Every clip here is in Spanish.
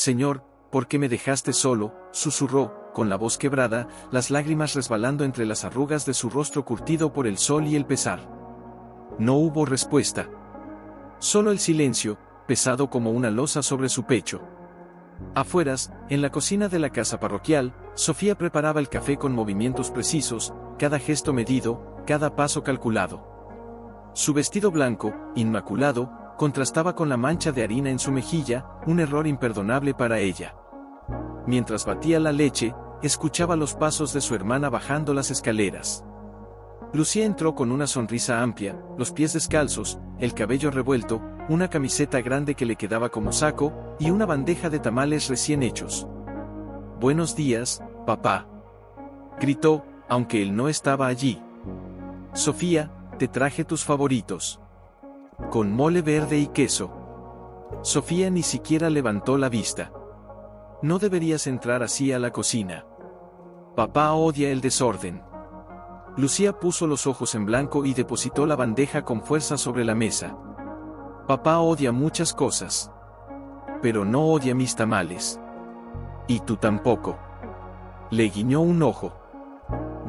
Señor, ¿por qué me dejaste solo?, susurró, con la voz quebrada, las lágrimas resbalando entre las arrugas de su rostro curtido por el sol y el pesar. No hubo respuesta. Solo el silencio, pesado como una losa sobre su pecho. Afueras, en la cocina de la casa parroquial, Sofía preparaba el café con movimientos precisos, cada gesto medido, cada paso calculado. Su vestido blanco, inmaculado, contrastaba con la mancha de harina en su mejilla, un error imperdonable para ella. Mientras batía la leche, escuchaba los pasos de su hermana bajando las escaleras. Lucía entró con una sonrisa amplia, los pies descalzos, el cabello revuelto, una camiseta grande que le quedaba como saco, y una bandeja de tamales recién hechos. «Buenos días, papá», gritó, aunque él no estaba allí. «Sofía, te traje tus favoritos. Con mole verde y queso». Sofía ni siquiera levantó la vista. «No deberías entrar así a la cocina. Papá odia el desorden». Lucía puso los ojos en blanco y depositó la bandeja con fuerza sobre la mesa. «Papá odia muchas cosas. Pero no odia mis tamales. Y tú tampoco». Le guiñó un ojo.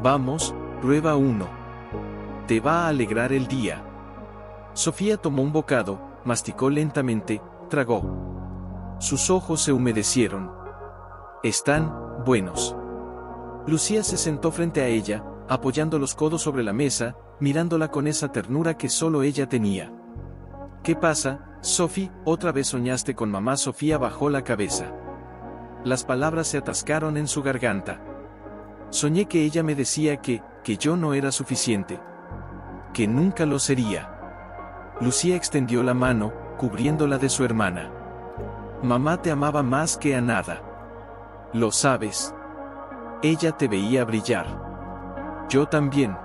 «Vamos, prueba uno. Te va a alegrar el día». Sofía tomó un bocado, masticó lentamente, tragó. Sus ojos se humedecieron. «Están buenos». Lucía se sentó frente a ella, apoyando los codos sobre la mesa, mirándola con esa ternura que solo ella tenía. «¿Qué pasa, Sophie? ¿Otra vez soñaste con mamá?» Sofía bajó la cabeza. Las palabras se atascaron en su garganta. «Soñé que ella me decía que yo no era suficiente. Que nunca lo sería». Lucía extendió la mano, cubriéndola de su hermana. «Mamá te amaba más que a nada. Lo sabes. Ella te veía brillar. Yo también».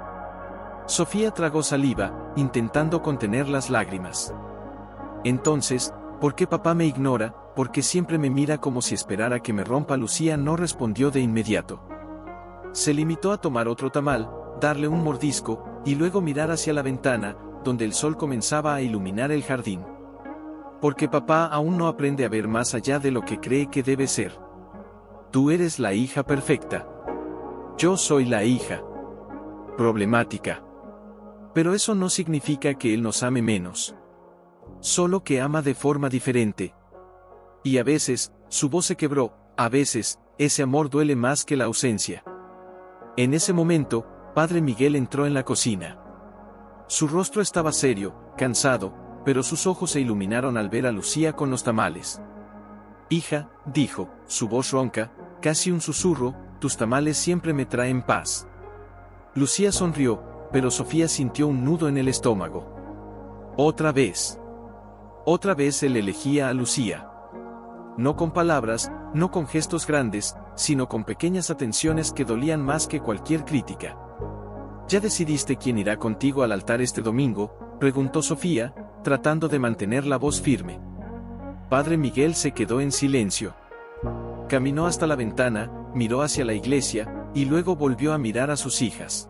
Sofía tragó saliva, intentando contener las lágrimas. «Entonces, ¿por qué papá me ignora? ¿Por qué siempre me mira como si esperara que me rompa?» Lucía no respondió de inmediato. Se limitó a tomar otro tamal, darle un mordisco, y luego mirar hacia la ventana, donde el sol comenzaba a iluminar el jardín. «Porque papá aún no aprende a ver más allá de lo que cree que debe ser. Tú eres la hija perfecta. Yo soy la hija problemática. Pero eso no significa que él nos ame menos. Solo que ama de forma diferente. Y a veces, su voz se quebró, a veces, ese amor duele más que la ausencia». En ese momento, Padre Miguel entró en la cocina. Su rostro estaba serio, cansado, pero sus ojos se iluminaron al ver a Lucía con los tamales. «Hija», dijo, su voz ronca, casi un susurro, «tus tamales siempre me traen paz». Lucía sonrió, pero Sofía sintió un nudo en el estómago. Otra vez. Otra vez él elegía a Lucía. No con palabras, no con gestos grandes, sino con pequeñas atenciones que dolían más que cualquier crítica. «¿Ya decidiste quién irá contigo al altar este domingo?», preguntó Sofía, tratando de mantener la voz firme. Padre Miguel se quedó en silencio. Caminó hasta la ventana, miró hacia la iglesia, y luego volvió a mirar a sus hijas.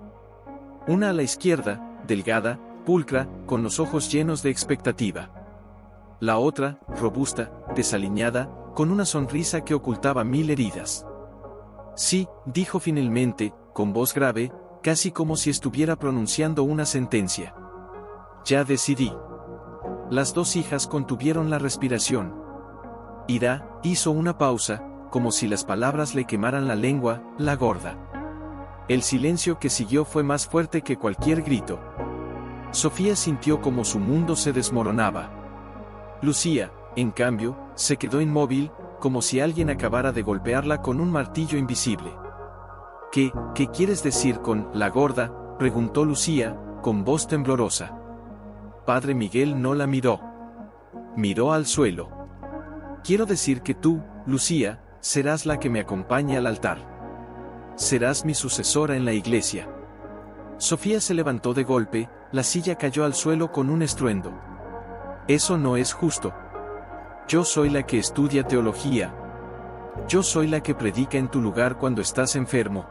Una a la izquierda, delgada, pulcra, con los ojos llenos de expectativa. La otra, robusta, desaliñada, con una sonrisa que ocultaba 1000 heridas. «Sí», dijo finalmente, con voz grave, casi como si estuviera pronunciando una sentencia. «Ya decidí». Las dos hijas contuvieron la respiración. Irá, hizo una pausa, como si las palabras le quemaran la lengua, la gorda. El silencio que siguió fue más fuerte que cualquier grito. Sofía sintió como su mundo se desmoronaba. Lucía, en cambio, se quedó inmóvil, como si alguien acabara de golpearla con un martillo invisible. ¿Qué quieres decir con la gorda?», preguntó Lucía, con voz temblorosa. Padre Miguel no la miró. Miró al suelo. «Quiero decir que tú, Lucía, serás la que me acompañe al altar. Serás mi sucesora en la iglesia». Sofía se levantó de golpe, la silla cayó al suelo con un estruendo. «Eso no es justo. Yo soy la que estudia teología. Yo soy la que predica en tu lugar cuando estás enfermo.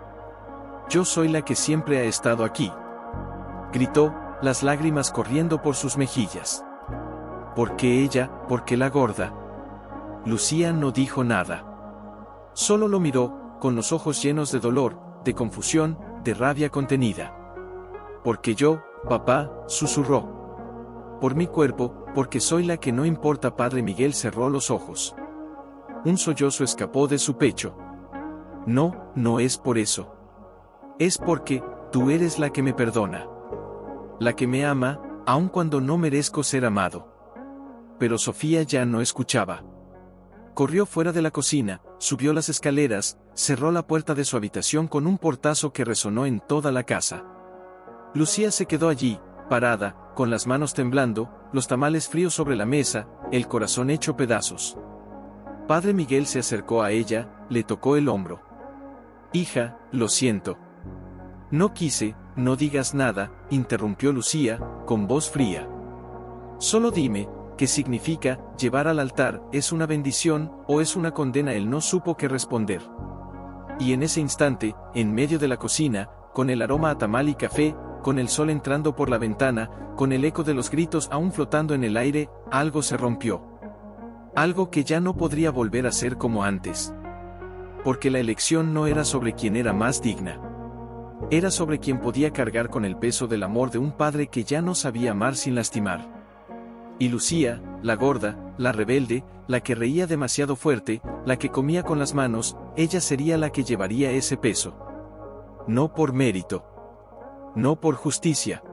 Yo soy la que siempre ha estado aquí», gritó, las lágrimas corriendo por sus mejillas. «¿Por qué ella? ¿Por qué la gorda?». Lucía no dijo nada. Solo lo miró, con los ojos llenos de dolor, de confusión, de rabia contenida. Porque yo, papá, susurró. Por mi cuerpo, porque soy la que no importa. Padre Miguel cerró los ojos. Un sollozo escapó de su pecho. No, no es por eso. Es porque, tú eres la que me perdona. La que me ama, aun cuando no merezco ser amado. Pero Sofía ya no escuchaba. Corrió fuera de la cocina, subió las escaleras, cerró la puerta de su habitación con un portazo que resonó en toda la casa. Lucía se quedó allí, parada, con las manos temblando, los tamales fríos sobre la mesa, el corazón hecho pedazos. Padre Miguel se acercó a ella, le tocó el hombro. Hija, lo siento. No quise, no digas nada, interrumpió Lucía, con voz fría. Solo dime, ¿qué significa llevar al altar? ¿Es una bendición o es una condena? Él no supo qué responder. Y en ese instante, en medio de la cocina, con el aroma a tamal y café, con el sol entrando por la ventana, con el eco de los gritos aún flotando en el aire, algo se rompió. Algo que ya no podría volver a ser como antes. Porque la elección no era sobre quien era más digna. Era sobre quien podía cargar con el peso del amor de un padre que ya no sabía amar sin lastimar. Y Lucía, la gorda, la rebelde, la que reía demasiado fuerte, la que comía con las manos, ella sería la que llevaría ese peso. No por mérito. No por justicia.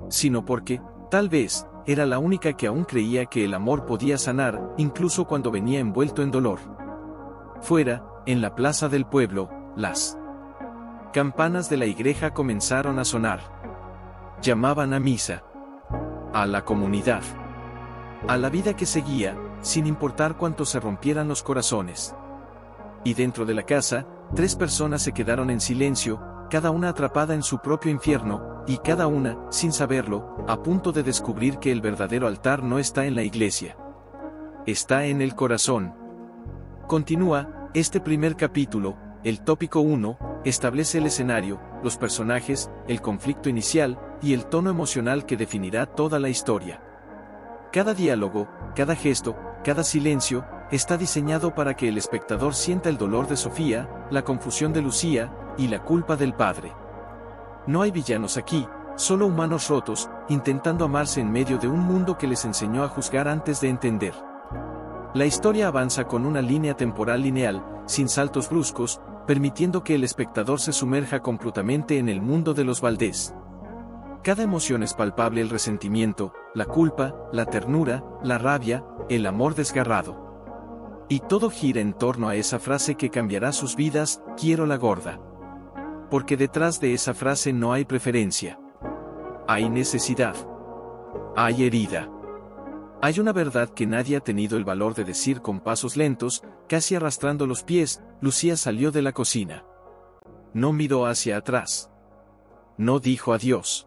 Sino porque, tal vez, era la única que aún creía que el amor podía sanar, incluso cuando venía envuelto en dolor. Fuera, en la plaza del pueblo, las campanas de la iglesia comenzaron a sonar. Llamaban a misa. A la comunidad. A la vida que seguía, sin importar cuánto se rompieran los corazones. Y dentro de la casa, 3 personas se quedaron en silencio, cada una atrapada en su propio infierno, y cada una, sin saberlo, a punto de descubrir que el verdadero altar no está en la iglesia. Está en el corazón. Continúa, este primer capítulo, el tópico 1, establece el escenario, los personajes, el conflicto inicial, y el tono emocional que definirá toda la historia. Cada diálogo, cada gesto, cada silencio, está diseñado para que el espectador sienta el dolor de Sofía, la confusión de Lucía, y la culpa del padre. No hay villanos aquí, solo humanos rotos, intentando amarse en medio de un mundo que les enseñó a juzgar antes de entender. La historia avanza con una línea temporal lineal, sin saltos bruscos, permitiendo que el espectador se sumerja completamente en el mundo de los Valdés. Cada emoción es palpable: el resentimiento, la culpa, la ternura, la rabia, el amor desgarrado. Y todo gira en torno a esa frase que cambiará sus vidas: quiero la gorda. Porque detrás de esa frase no hay preferencia. Hay necesidad. Hay herida. Hay una verdad que nadie ha tenido el valor de decir. Con pasos lentos, casi arrastrando los pies, Lucía salió de la cocina. No miró hacia atrás. No dijo adiós.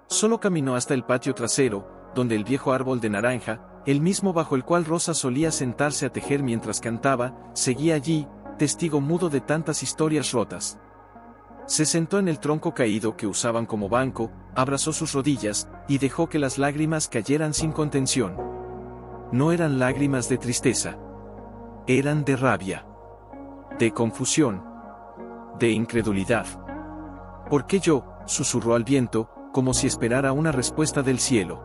Solo caminó hasta el patio trasero, donde el viejo árbol de naranja, el mismo bajo el cual Rosa solía sentarse a tejer mientras cantaba, seguía allí, testigo mudo de tantas historias rotas. Se sentó en el tronco caído que usaban como banco, abrazó sus rodillas, y dejó que las lágrimas cayeran sin contención. No eran lágrimas de tristeza. Eran de rabia. De confusión. De incredulidad. ¿Por qué yo?, susurró al viento, como si esperara una respuesta del cielo.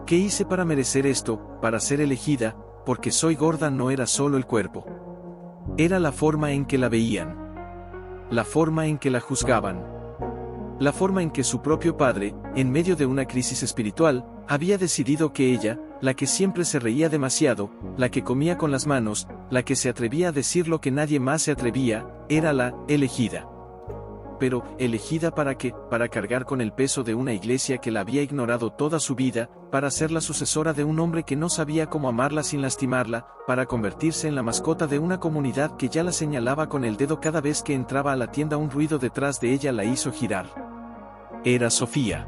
¿Qué hice para merecer esto, para ser elegida? Porque soy gorda. No era solo el cuerpo. Era la forma en que la veían. La forma en que la juzgaban. La forma en que su propio padre, en medio de una crisis espiritual, había decidido que ella, la que siempre se reía demasiado, la que comía con las manos, la que se atrevía a decir lo que nadie más se atrevía, era la elegida. Pero, ¿elegida para qué? Para cargar con el peso de una iglesia que la había ignorado toda su vida, para ser la sucesora de un hombre que no sabía cómo amarla sin lastimarla, para convertirse en la mascota de una comunidad que ya la señalaba con el dedo cada vez que entraba a la tienda. Un ruido detrás de ella la hizo girar. Era Sofía.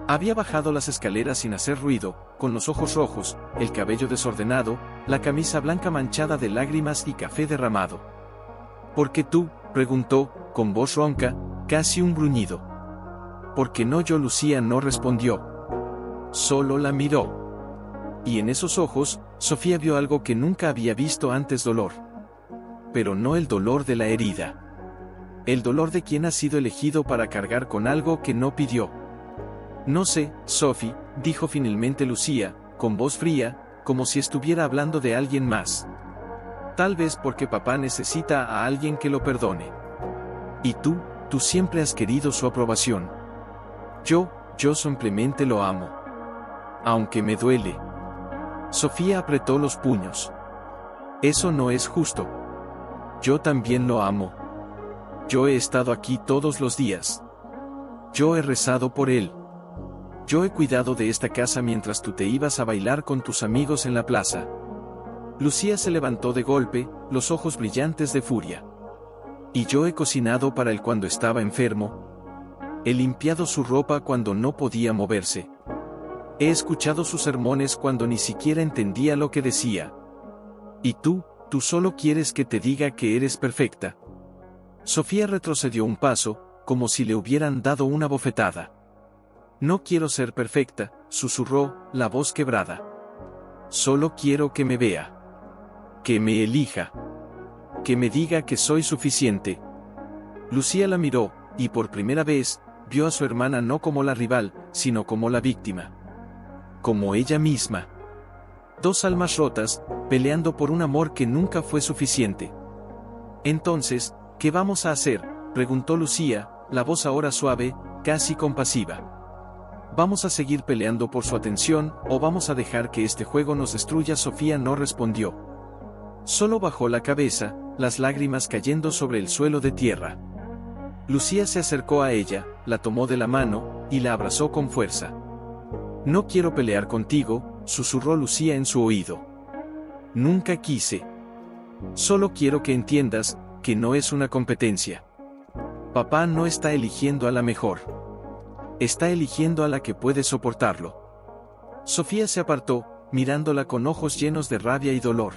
Había bajado las escaleras sin hacer ruido, con los ojos rojos, el cabello desordenado, la camisa blanca manchada de lágrimas y café derramado. ¿Por qué tú?, preguntó, con voz ronca, casi un gruñido. ¿Por qué no yo? Lucía no respondió. Solo la miró. y en esos ojos, Sofía vio algo que nunca había visto antes: dolor. Pero no el dolor de la herida. El dolor de quien ha sido elegido para cargar con algo que no pidió. No sé, Sophie, dijo finalmente Lucía, con voz fría, como si estuviera hablando de alguien más. Tal vez porque papá necesita a alguien que lo perdone. Y tú siempre has querido su aprobación. Yo simplemente lo amo. Aunque me duele. Sofía apretó los puños. Eso no es justo. Yo también lo amo. Yo he estado aquí todos los días. Yo he rezado por él. Yo he cuidado de esta casa mientras tú te ibas a bailar con tus amigos en la plaza. Lucía se levantó de golpe, los ojos brillantes de furia. Y yo he cocinado para él cuando estaba enfermo. He limpiado su ropa cuando no podía moverse. He escuchado sus sermones cuando ni siquiera entendía lo que decía. Y tú solo quieres que te diga que eres perfecta. Sofía retrocedió un paso, como si le hubieran dado una bofetada. No quiero ser perfecta, susurró, la voz quebrada. Solo quiero que me vea. Que me elija. Que me diga que soy suficiente. Lucía la miró, y por primera vez, vio a su hermana no como la rival, sino como la víctima. Como ella misma. Dos almas rotas, peleando por un amor que nunca fue suficiente. Entonces, ¿qué vamos a hacer?, preguntó Lucía, la voz ahora suave, casi compasiva. ¿Vamos a seguir peleando por su atención, o vamos a dejar que este juego nos destruya? Sofía no respondió. Solo bajó la cabeza, las lágrimas cayendo sobre el suelo de tierra. Lucía se acercó a ella, la tomó de la mano, y la abrazó con fuerza. No quiero pelear contigo, susurró Lucía en su oído. Nunca quise. Solo quiero que entiendas que no es una competencia. Papá no está eligiendo a la mejor. Está eligiendo a la que puede soportarlo. Sofía se apartó, mirándola con ojos llenos de rabia y dolor.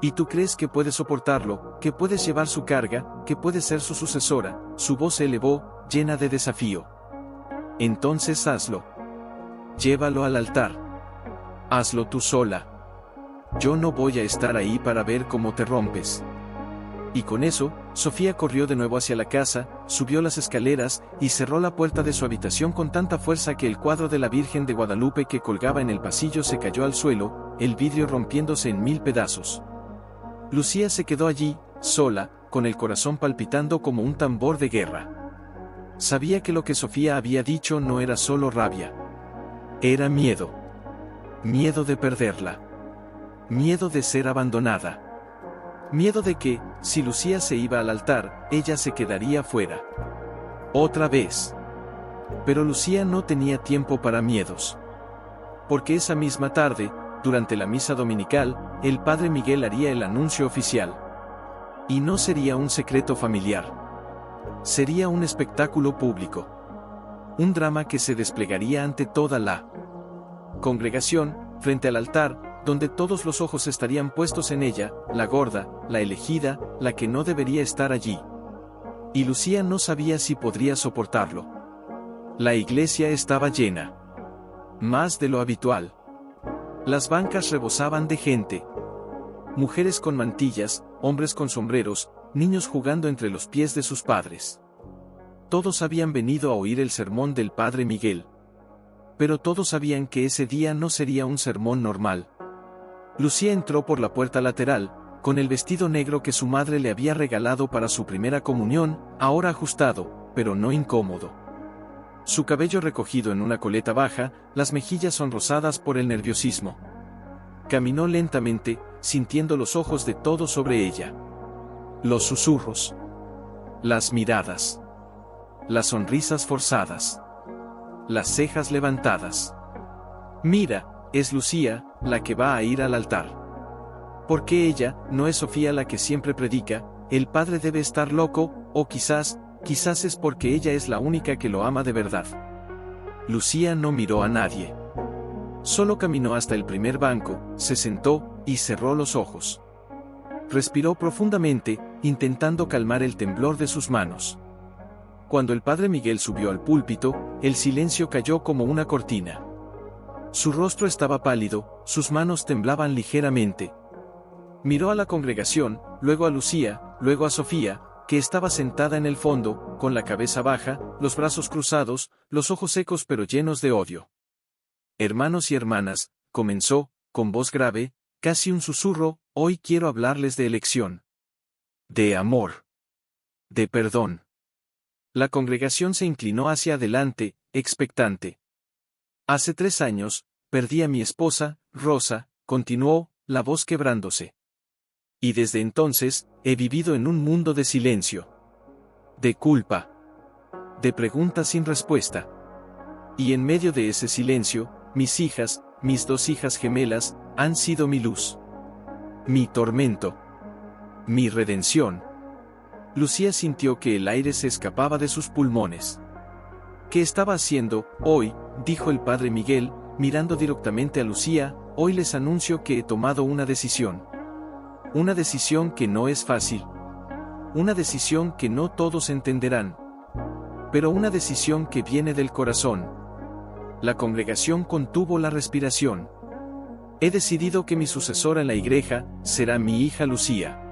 ¿Y tú crees que puedes soportarlo, que puedes llevar su carga, que puedes ser su sucesora? Su voz se elevó, llena de desafío. Entonces hazlo. Llévalo al altar. Hazlo tú sola. Yo no voy a estar ahí para ver cómo te rompes. Y con eso, Sofía corrió de nuevo hacia la casa, subió las escaleras, y cerró la puerta de su habitación con tanta fuerza que el cuadro de la Virgen de Guadalupe que colgaba en el pasillo se cayó al suelo, el vidrio rompiéndose en 1000 pedazos. Lucía se quedó allí, sola, con el corazón palpitando como un tambor de guerra. Sabía que lo que Sofía había dicho no era solo rabia. Era miedo. Miedo de perderla. Miedo de ser abandonada. Miedo de que, si Lucía se iba al altar, ella se quedaría fuera. Otra vez. Pero Lucía no tenía tiempo para miedos. Porque esa misma tarde, durante la misa dominical, el padre Miguel haría el anuncio oficial. Y no sería un secreto familiar. Sería un espectáculo público. Un drama que se desplegaría ante toda la congregación, frente al altar, donde todos los ojos estarían puestos en ella, la gorda, la elegida, la que no debería estar allí. Y Lucía no sabía si podría soportarlo. La iglesia estaba llena. Más de lo habitual. Las bancas rebosaban de gente. Mujeres con mantillas, hombres con sombreros, niños jugando entre los pies de sus padres. Todos habían venido a oír el sermón del padre Miguel. Pero todos sabían que ese día no sería un sermón normal. Lucía entró por la puerta lateral, con el vestido negro que su madre le había regalado para su primera comunión, ahora ajustado, pero no incómodo. Su cabello recogido en una coleta baja, las mejillas sonrosadas por el nerviosismo. Caminó lentamente, sintiendo los ojos de todos sobre ella. Los susurros. Las miradas. Las sonrisas forzadas. Las cejas levantadas. Mira, es Lucía, la que va a ir al altar. Porque ella, no es Sofía la que siempre predica, el padre debe estar loco, o quizás es porque ella es la única que lo ama de verdad. Lucía no miró a nadie. Solo caminó hasta el primer banco, se sentó, y cerró los ojos. Respiró profundamente, intentando calmar el temblor de sus manos. Cuando el padre Miguel subió al púlpito, el silencio cayó como una cortina. Su rostro estaba pálido, sus manos temblaban ligeramente. Miró a la congregación, luego a Lucía, luego a Sofía, que estaba sentada en el fondo, con la cabeza baja, los brazos cruzados, los ojos secos pero llenos de odio. Hermanos y hermanas, comenzó, con voz grave, casi un susurro, hoy quiero hablarles de elección. De amor. De perdón. La congregación se inclinó hacia adelante, expectante. Hace 3 años, perdí a mi esposa, Rosa, continuó, la voz quebrándose. Y desde entonces, he vivido en un mundo de silencio. De culpa. De preguntas sin respuesta. Y en medio de ese silencio, mis hijas, mis 2 hijas gemelas, han sido mi luz. Mi tormento. Mi redención. Lucía sintió que el aire se escapaba de sus pulmones. ¿Qué estaba haciendo, hoy?, dijo el padre Miguel, mirando directamente a Lucía, hoy les anuncio que he tomado una decisión. Una decisión que no es fácil. Una decisión que no todos entenderán. Pero una decisión que viene del corazón. La congregación contuvo la respiración. He decidido que mi sucesora en la iglesia será mi hija Lucía.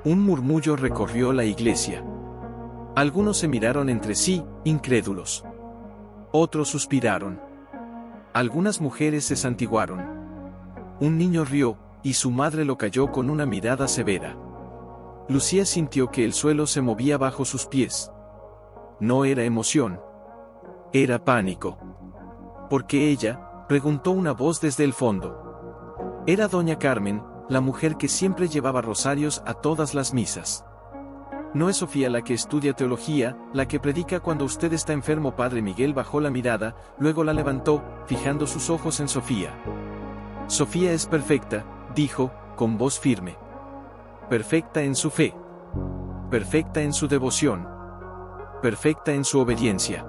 Un murmullo recorrió la iglesia. Algunos se miraron entre sí, incrédulos. Otros suspiraron. Algunas mujeres se santiguaron. Un niño rió, y su madre lo calló con una mirada severa. Lucía sintió que el suelo se movía bajo sus pies. No era emoción. Era pánico. ¿Por qué ella?, preguntó una voz desde el fondo. Era doña Carmen, la mujer que siempre llevaba rosarios a todas las misas. No es Sofía la que estudia teología, la que predica cuando usted está enfermo. Padre Miguel bajó la mirada, luego la levantó, fijando sus ojos en Sofía. Sofía es perfecta, dijo, con voz firme. Perfecta en su fe. Perfecta en su devoción. Perfecta en su obediencia.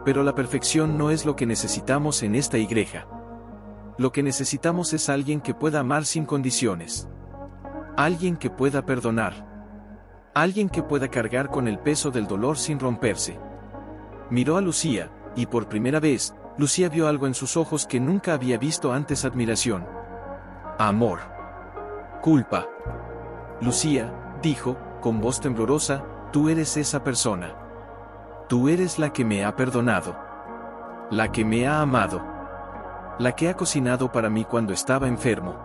Pero la perfección no es lo que necesitamos en esta iglesia. Lo que necesitamos es alguien que pueda amar sin condiciones. Alguien que pueda perdonar. Alguien que pueda cargar con el peso del dolor sin romperse. Miró a Lucía, y por primera vez, Lucía vio algo en sus ojos que nunca había visto antes: admiración. Amor. Culpa. Lucía, dijo, con voz temblorosa, tú eres esa persona. Tú eres la que me ha perdonado. La que me ha amado. La que ha cocinado para mí cuando estaba enfermo.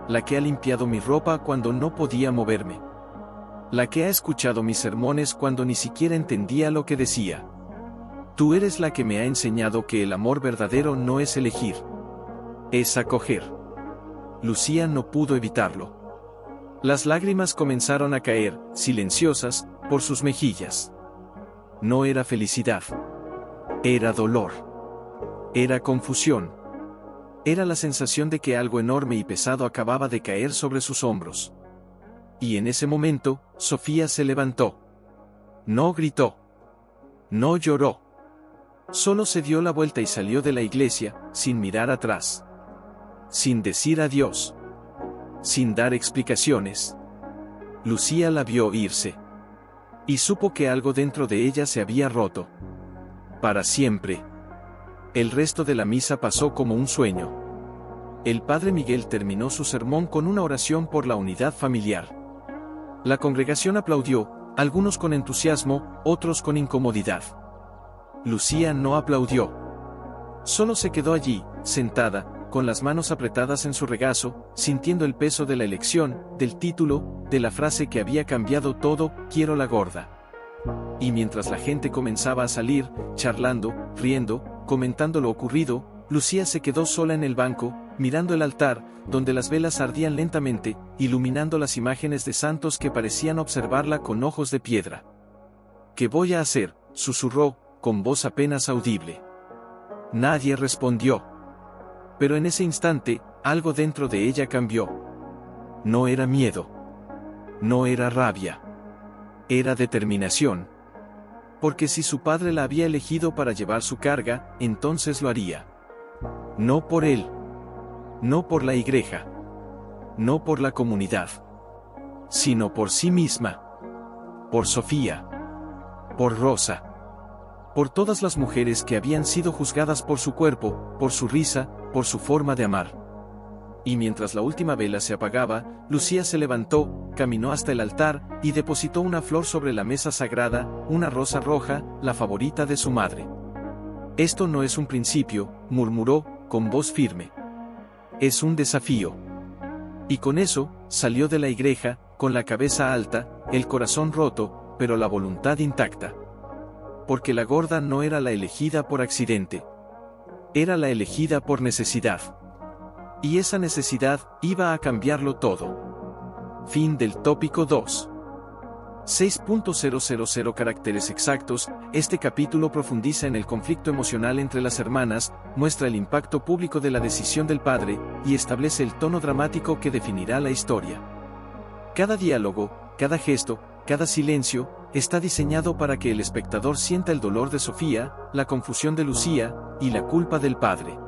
La que ha limpiado mi ropa cuando no podía moverme. La que ha escuchado mis sermones cuando ni siquiera entendía lo que decía. Tú eres la que me ha enseñado que el amor verdadero no es elegir. Es acoger. Lucía no pudo evitarlo. Las lágrimas comenzaron a caer, silenciosas, por sus mejillas. No era felicidad. Era dolor. Era confusión. Era la sensación de que algo enorme y pesado acababa de caer sobre sus hombros. Y en ese momento, Sofía se levantó. No gritó. No lloró. Solo se dio la vuelta y salió de la iglesia, sin mirar atrás. Sin decir adiós. Sin dar explicaciones. Lucía la vio irse. Y supo que algo dentro de ella se había roto. Para siempre. El resto de la misa pasó como un sueño. El padre Miguel terminó su sermón con una oración por la unidad familiar. La congregación aplaudió, algunos con entusiasmo, otros con incomodidad. Lucía no aplaudió. Solo se quedó allí, sentada, con las manos apretadas en su regazo, sintiendo el peso de la elección, del título, de la frase que había cambiado todo: quiero la gorda. Y mientras la gente comenzaba a salir, charlando, riendo, comentando lo ocurrido, Lucía se quedó sola en el banco, mirando el altar, donde las velas ardían lentamente, iluminando las imágenes de santos que parecían observarla con ojos de piedra. ¿Qué voy a hacer?, susurró, con voz apenas audible. Nadie respondió. Pero en ese instante, algo dentro de ella cambió. No era miedo. No era rabia. Era determinación. Porque si su padre la había elegido para llevar su carga, entonces lo haría. No por él. No por la iglesia. No por la comunidad. Sino por sí misma. Por Sofía. Por Rosa. Por todas las mujeres que habían sido juzgadas por su cuerpo, por su risa, por su forma de amar. Y mientras la última vela se apagaba, Lucía se levantó, caminó hasta el altar, y depositó una flor sobre la mesa sagrada, una rosa roja, la favorita de su madre. «Esto no es un principio», murmuró, con voz firme. «Es un desafío». Y con eso, salió de la iglesia, con la cabeza alta, el corazón roto, pero la voluntad intacta. Porque la gorda no era la elegida por accidente. Era la elegida por necesidad. Y esa necesidad iba a cambiarlo todo. Fin del tópico 2. 6.000 caracteres exactos. Este capítulo profundiza en el conflicto emocional entre las hermanas, muestra el impacto público de la decisión del padre, y establece el tono dramático que definirá la historia. Cada diálogo, cada gesto, cada silencio, está diseñado para que el espectador sienta el dolor de Sofía, la confusión de Lucía, y la culpa del padre.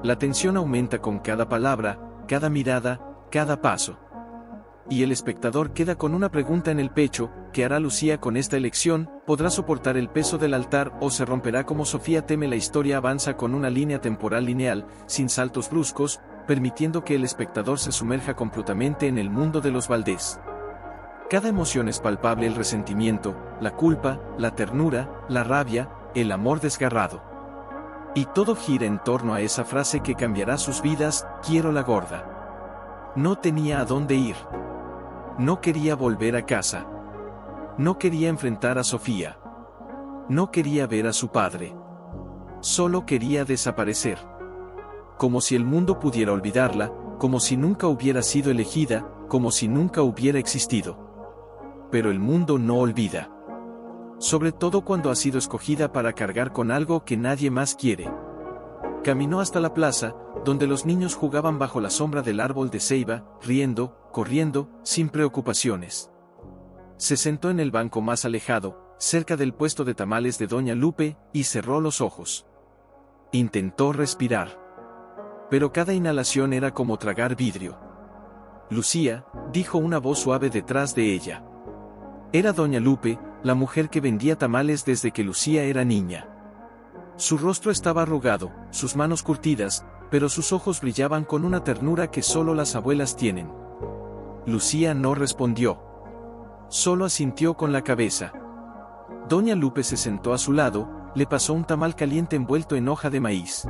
La tensión aumenta con cada palabra, cada mirada, cada paso. Y el espectador queda con una pregunta en el pecho: ¿qué hará Lucía con esta elección? ¿Podrá soportar el peso del altar o se romperá como Sofía teme? La historia avanza con una línea temporal lineal, sin saltos bruscos, permitiendo que el espectador se sumerja completamente en el mundo de los Valdés. Cada emoción es palpable: el resentimiento, la culpa, la ternura, la rabia, el amor desgarrado. Y todo gira en torno a esa frase que cambiará sus vidas: quiero la gorda. No tenía a dónde ir. No quería volver a casa. No quería enfrentar a Sofía. No quería ver a su padre. Solo quería desaparecer. Como si el mundo pudiera olvidarla, como si nunca hubiera sido elegida, como si nunca hubiera existido. Pero el mundo no olvida. Sobre todo cuando ha sido escogida para cargar con algo que nadie más quiere. Caminó hasta la plaza, donde los niños jugaban bajo la sombra del árbol de ceiba, riendo, corriendo, sin preocupaciones. Se sentó en el banco más alejado, cerca del puesto de tamales de Doña Lupe, y cerró los ojos. Intentó respirar. Pero cada inhalación era como tragar vidrio. «Lucía», dijo una voz suave detrás de ella. Era Doña Lupe, la mujer que vendía tamales desde que Lucía era niña. Su rostro estaba arrugado, sus manos curtidas, pero sus ojos brillaban con una ternura que solo las abuelas tienen. Lucía no respondió. Solo asintió con la cabeza. Doña Lupe se sentó a su lado, le pasó un tamal caliente envuelto en hoja de maíz.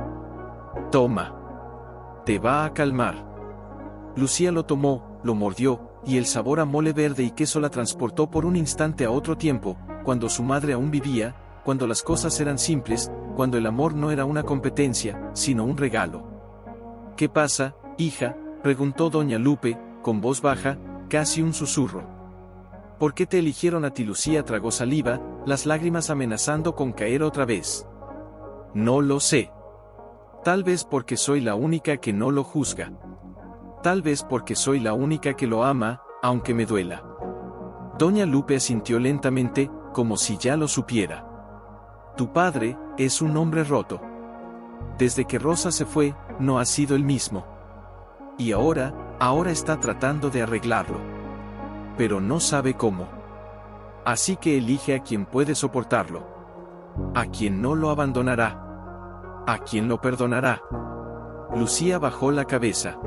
«Toma. Te va a calmar». Lucía lo tomó, lo mordió, y el sabor a mole verde y queso la transportó por un instante a otro tiempo, cuando su madre aún vivía, cuando las cosas eran simples, cuando el amor no era una competencia, sino un regalo. «¿Qué pasa, hija?», preguntó Doña Lupe, con voz baja, casi un susurro. «¿Por qué te eligieron a ti?». Lucía tragó saliva, las lágrimas amenazando con caer otra vez. «No lo sé. Tal vez porque soy la única que no lo juzga. Tal vez porque soy la única que lo ama, aunque me duela». Doña Lupe asintió lentamente, como si ya lo supiera. «Tu padre es un hombre roto. Desde que Rosa se fue, no ha sido el mismo. Y ahora está tratando de arreglarlo. Pero no sabe cómo. Así que elige a quien puede soportarlo. A quien no lo abandonará. A quien lo perdonará». Lucía bajó la cabeza.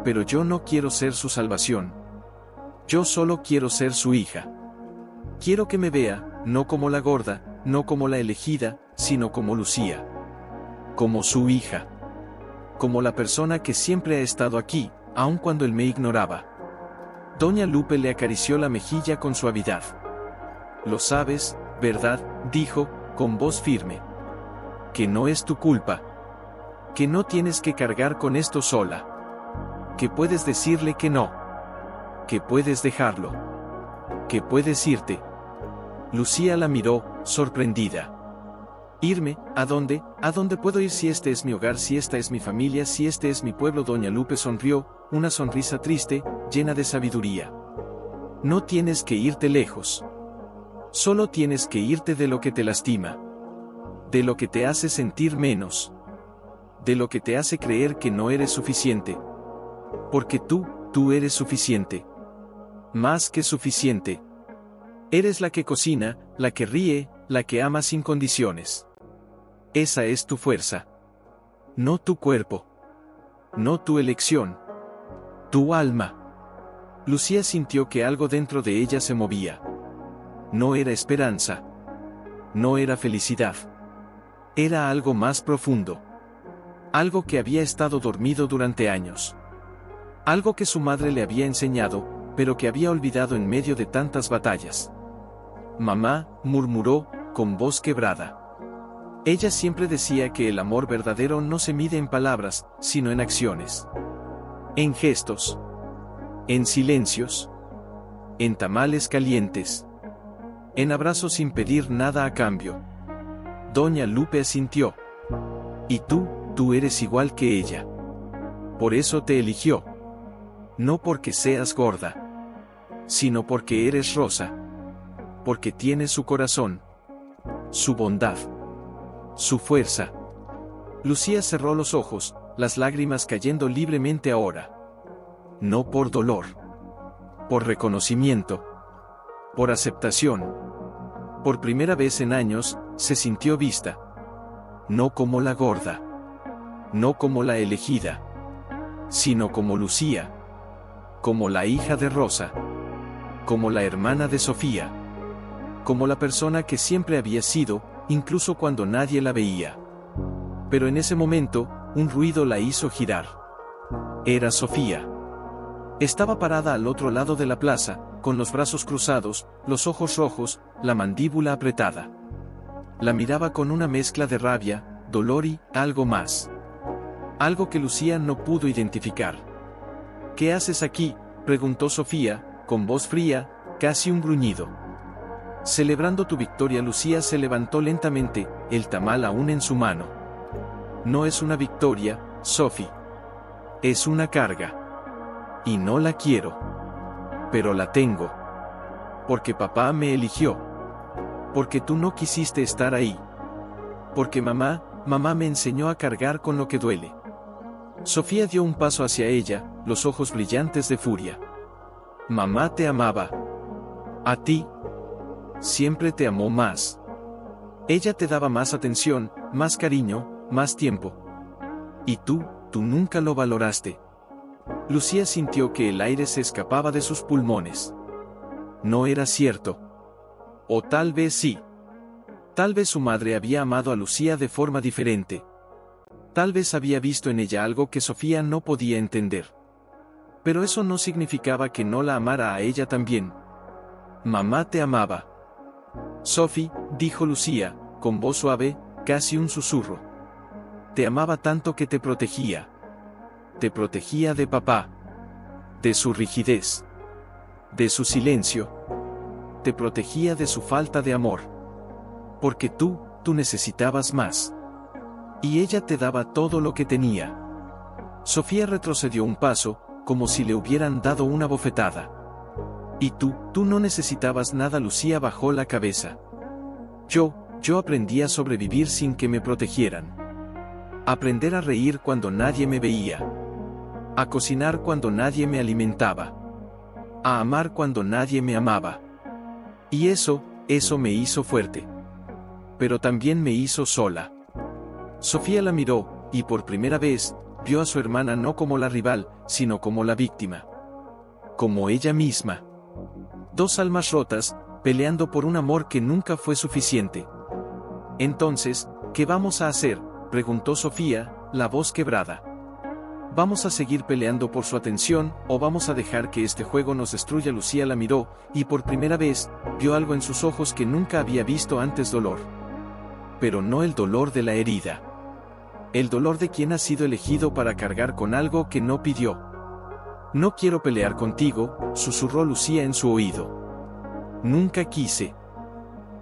«Pero yo no quiero ser su salvación. Yo solo quiero ser su hija. Quiero que me vea, no como la gorda, no como la elegida, sino como Lucía. Como su hija. Como la persona que siempre ha estado aquí, aun cuando él me ignoraba». Doña Lupe le acarició la mejilla con suavidad. «Lo sabes, ¿verdad?», dijo, con voz firme. «Que no es tu culpa. Que no tienes que cargar con esto sola. Que puedes decirle que no. Que puedes dejarlo. Que puedes irte». Lucía la miró, sorprendida. «¿Irme? ¿A dónde? ¿A dónde puedo ir si este es mi hogar, si esta es mi familia, si este es mi pueblo?». Doña Lupe sonrió, una sonrisa triste, llena de sabiduría. «No tienes que irte lejos. Solo tienes que irte de lo que te lastima. De lo que te hace sentir menos. De lo que te hace creer que no eres suficiente. Porque tú eres suficiente. Más que suficiente. Eres la que cocina, la que ríe, la que ama sin condiciones. Esa es tu fuerza. No tu cuerpo. No tu elección. Tu alma. Lucía sintió que algo dentro de ella se movía. No era esperanza. No era felicidad. Era algo más profundo. Algo que había estado dormido durante años. Algo que su madre le había enseñado, pero que había olvidado en medio de tantas batallas. Mamá, murmuró, con voz quebrada. Ella siempre decía que el amor verdadero no se mide en palabras, sino en acciones. En gestos. En silencios. En tamales calientes. En abrazos sin pedir nada a cambio. Doña Lupe asintió. Y tú eres igual que ella. Por eso te eligió. No porque seas gorda. Sino porque eres rosa. Porque tienes su corazón. Su bondad. Su fuerza. Lucía cerró los ojos, las lágrimas cayendo libremente ahora. No por dolor. Por reconocimiento. Por aceptación. Por primera vez en años, se sintió vista. No como la gorda. No como la elegida. Sino como Lucía. Como la hija de Rosa. Como la hermana de Sofía. Como la persona que siempre había sido, incluso cuando nadie la veía. Pero en ese momento, un ruido la hizo girar. Era Sofía. Estaba parada al otro lado de la plaza, con los brazos cruzados, los ojos rojos, la mandíbula apretada. La miraba con una mezcla de rabia, dolor y algo más. Algo que Lucía no pudo identificar. ¿Qué haces aquí?, preguntó Sofía, con voz fría, casi un gruñido. Celebrando tu victoria. Lucía se levantó lentamente, el tamal aún en su mano. No es una victoria, Sophie. Es una carga. Y no la quiero. Pero la tengo. Porque papá me eligió. Porque tú no quisiste estar ahí. Porque mamá me enseñó a cargar con lo que duele. Sofía dio un paso hacia ella, los ojos brillantes de furia. Mamá te amaba. A ti. Siempre te amó más. Ella te daba más atención, más cariño, más tiempo. Y tú nunca lo valoraste. Lucía sintió que el aire se escapaba de sus pulmones. No era cierto. O tal vez sí. Tal vez su madre había amado a Lucía de forma diferente. Tal vez había visto en ella algo que Sofía no podía entender. Pero eso no significaba que no la amara a ella también. Mamá te amaba. Sophie, dijo Lucía, con voz suave, casi un susurro. Te amaba tanto que te protegía. Te protegía de papá. De su rigidez. De su silencio. Te protegía de su falta de amor. Porque tú necesitabas más. Y ella te daba todo lo que tenía. Sofía retrocedió un paso, como si le hubieran dado una bofetada. Y tú no necesitabas nada. Lucía bajó la cabeza. Yo aprendí a sobrevivir sin que me protegieran. Aprender a reír cuando nadie me veía. A cocinar cuando nadie me alimentaba. A amar cuando nadie me amaba. Y eso me hizo fuerte. Pero también me hizo sola. Sofía la miró, y por primera vez, vio a su hermana no como la rival, sino como la víctima. Como ella misma. Dos almas rotas, peleando por un amor que nunca fue suficiente. Entonces, ¿qué vamos a hacer?, preguntó Sofía, la voz quebrada. ¿Vamos a seguir peleando por su atención, o vamos a dejar que este juego nos destruya? Lucía la miró, y por primera vez, vio algo en sus ojos que nunca había visto antes: dolor. Pero no el dolor de la herida. El dolor de quien ha sido elegido para cargar con algo que no pidió. No quiero pelear contigo, susurró Lucía en su oído. Nunca quise.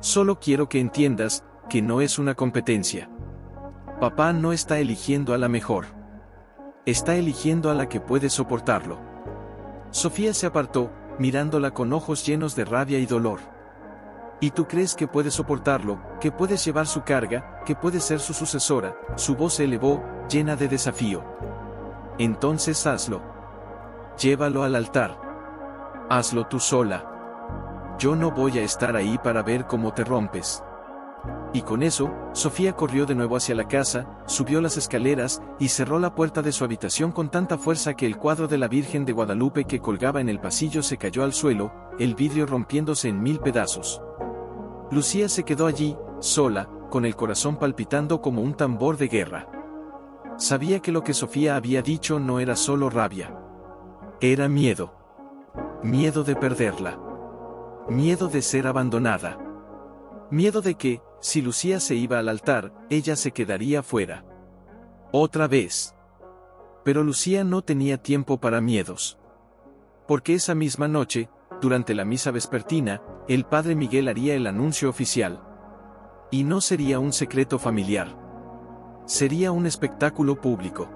Solo quiero que entiendas que no es una competencia. Papá no está eligiendo a la mejor. Está eligiendo a la que puede soportarlo. Sofía se apartó, mirándola con ojos llenos de rabia y dolor. ¿Y tú crees que puedes soportarlo, que puedes llevar su carga, que puedes ser su sucesora? Su voz se elevó, llena de desafío. Entonces hazlo. Llévalo al altar. Hazlo tú sola. Yo no voy a estar ahí para ver cómo te rompes. Y con eso, Sofía corrió de nuevo hacia la casa, subió las escaleras, y cerró la puerta de su habitación con tanta fuerza que el cuadro de la Virgen de Guadalupe que colgaba en el pasillo se cayó al suelo, el vidrio rompiéndose en 1000 pedazos. Lucía se quedó allí, sola, con el corazón palpitando como un tambor de guerra. Sabía que lo que Sofía había dicho no era solo rabia. Era miedo. Miedo de perderla. Miedo de ser abandonada. Miedo de que, si Lucía se iba al altar, ella se quedaría fuera. Otra vez. Pero Lucía no tenía tiempo para miedos. Porque esa misma noche, durante la misa vespertina, el padre Miguel haría el anuncio oficial. Y no sería un secreto familiar. Sería un espectáculo público.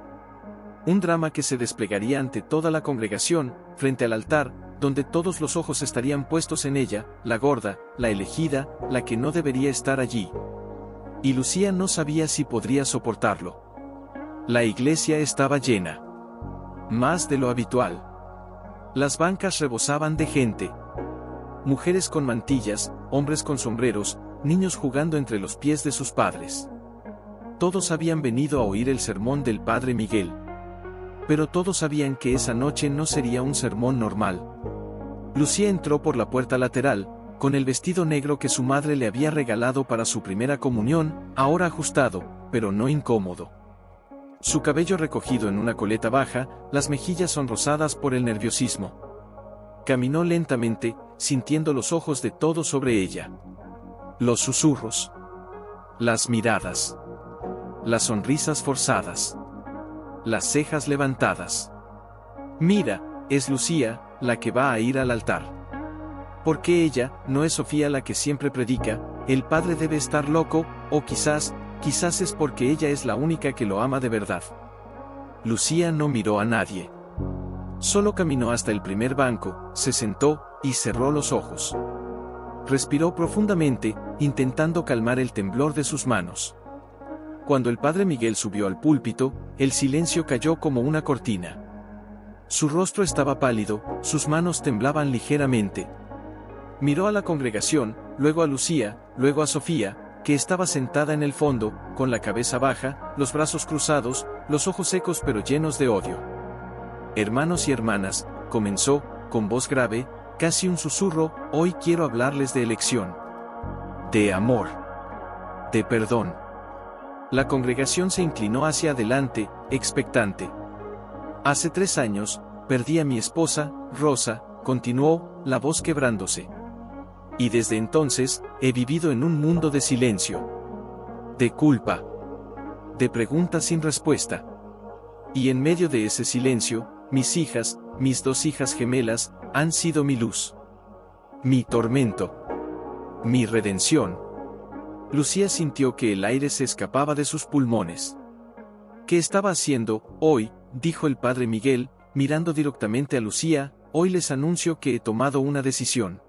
Un drama que se desplegaría ante toda la congregación, frente al altar, donde todos los ojos estarían puestos en ella, la gorda, la elegida, la que no debería estar allí. Y Lucía no sabía si podría soportarlo. La iglesia estaba llena. Más de lo habitual. Las bancas rebosaban de gente. Mujeres con mantillas, hombres con sombreros, niños jugando entre los pies de sus padres. Todos habían venido a oír el sermón del padre Miguel. Pero todos sabían que esa noche no sería un sermón normal. Lucía entró por la puerta lateral, con el vestido negro que su madre le había regalado para su primera comunión, ahora ajustado, pero no incómodo. Su cabello recogido en una coleta baja, las mejillas sonrosadas por el nerviosismo. Caminó lentamente, sintiendo los ojos de todos sobre ella. Los susurros. Las miradas. Las sonrisas forzadas. Las cejas levantadas. Mira, es Lucía, la que va a ir al altar. Porque ella, no es Sofía la que siempre predica, el padre debe estar loco, o quizás es porque ella es la única que lo ama de verdad. Lucía no miró a nadie. Solo caminó hasta el primer banco, se sentó, y cerró los ojos. Respiró profundamente, intentando calmar el temblor de sus manos. Cuando el padre Miguel subió al púlpito, el silencio cayó como una cortina. Su rostro estaba pálido, sus manos temblaban ligeramente. Miró a la congregación, luego a Lucía, luego a Sofía, que estaba sentada en el fondo, con la cabeza baja, los brazos cruzados, los ojos secos pero llenos de odio. Hermanos y hermanas, comenzó, con voz grave, casi un susurro, hoy quiero hablarles de elección. De amor. De perdón. La congregación se inclinó hacia adelante, expectante. Hace 3 años, perdí a mi esposa, Rosa, continuó, la voz quebrándose. Y desde entonces, he vivido en un mundo de silencio. De culpa. De preguntas sin respuesta. Y en medio de ese silencio, mis hijas, mis 2 hijas gemelas, han sido mi luz. Mi tormento. Mi redención. Lucía sintió que el aire se escapaba de sus pulmones. ¿Qué estaba haciendo, hoy?, dijo el padre Miguel, mirando directamente a Lucía, hoy les anuncio que he tomado una decisión.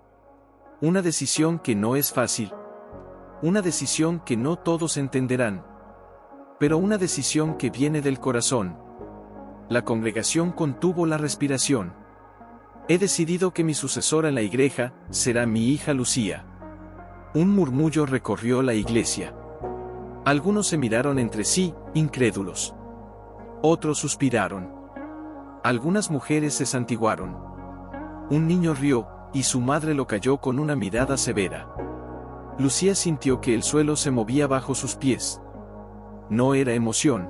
Una decisión que no es fácil. Una decisión que no todos entenderán. Pero una decisión que viene del corazón. La congregación contuvo la respiración. He decidido que mi sucesora en la iglesia será mi hija Lucía. Un murmullo recorrió la iglesia. Algunos se miraron entre sí, incrédulos. Otros suspiraron. Algunas mujeres se santiguaron. Un niño rió, y su madre lo calló con una mirada severa. Lucía sintió que el suelo se movía bajo sus pies. No era emoción.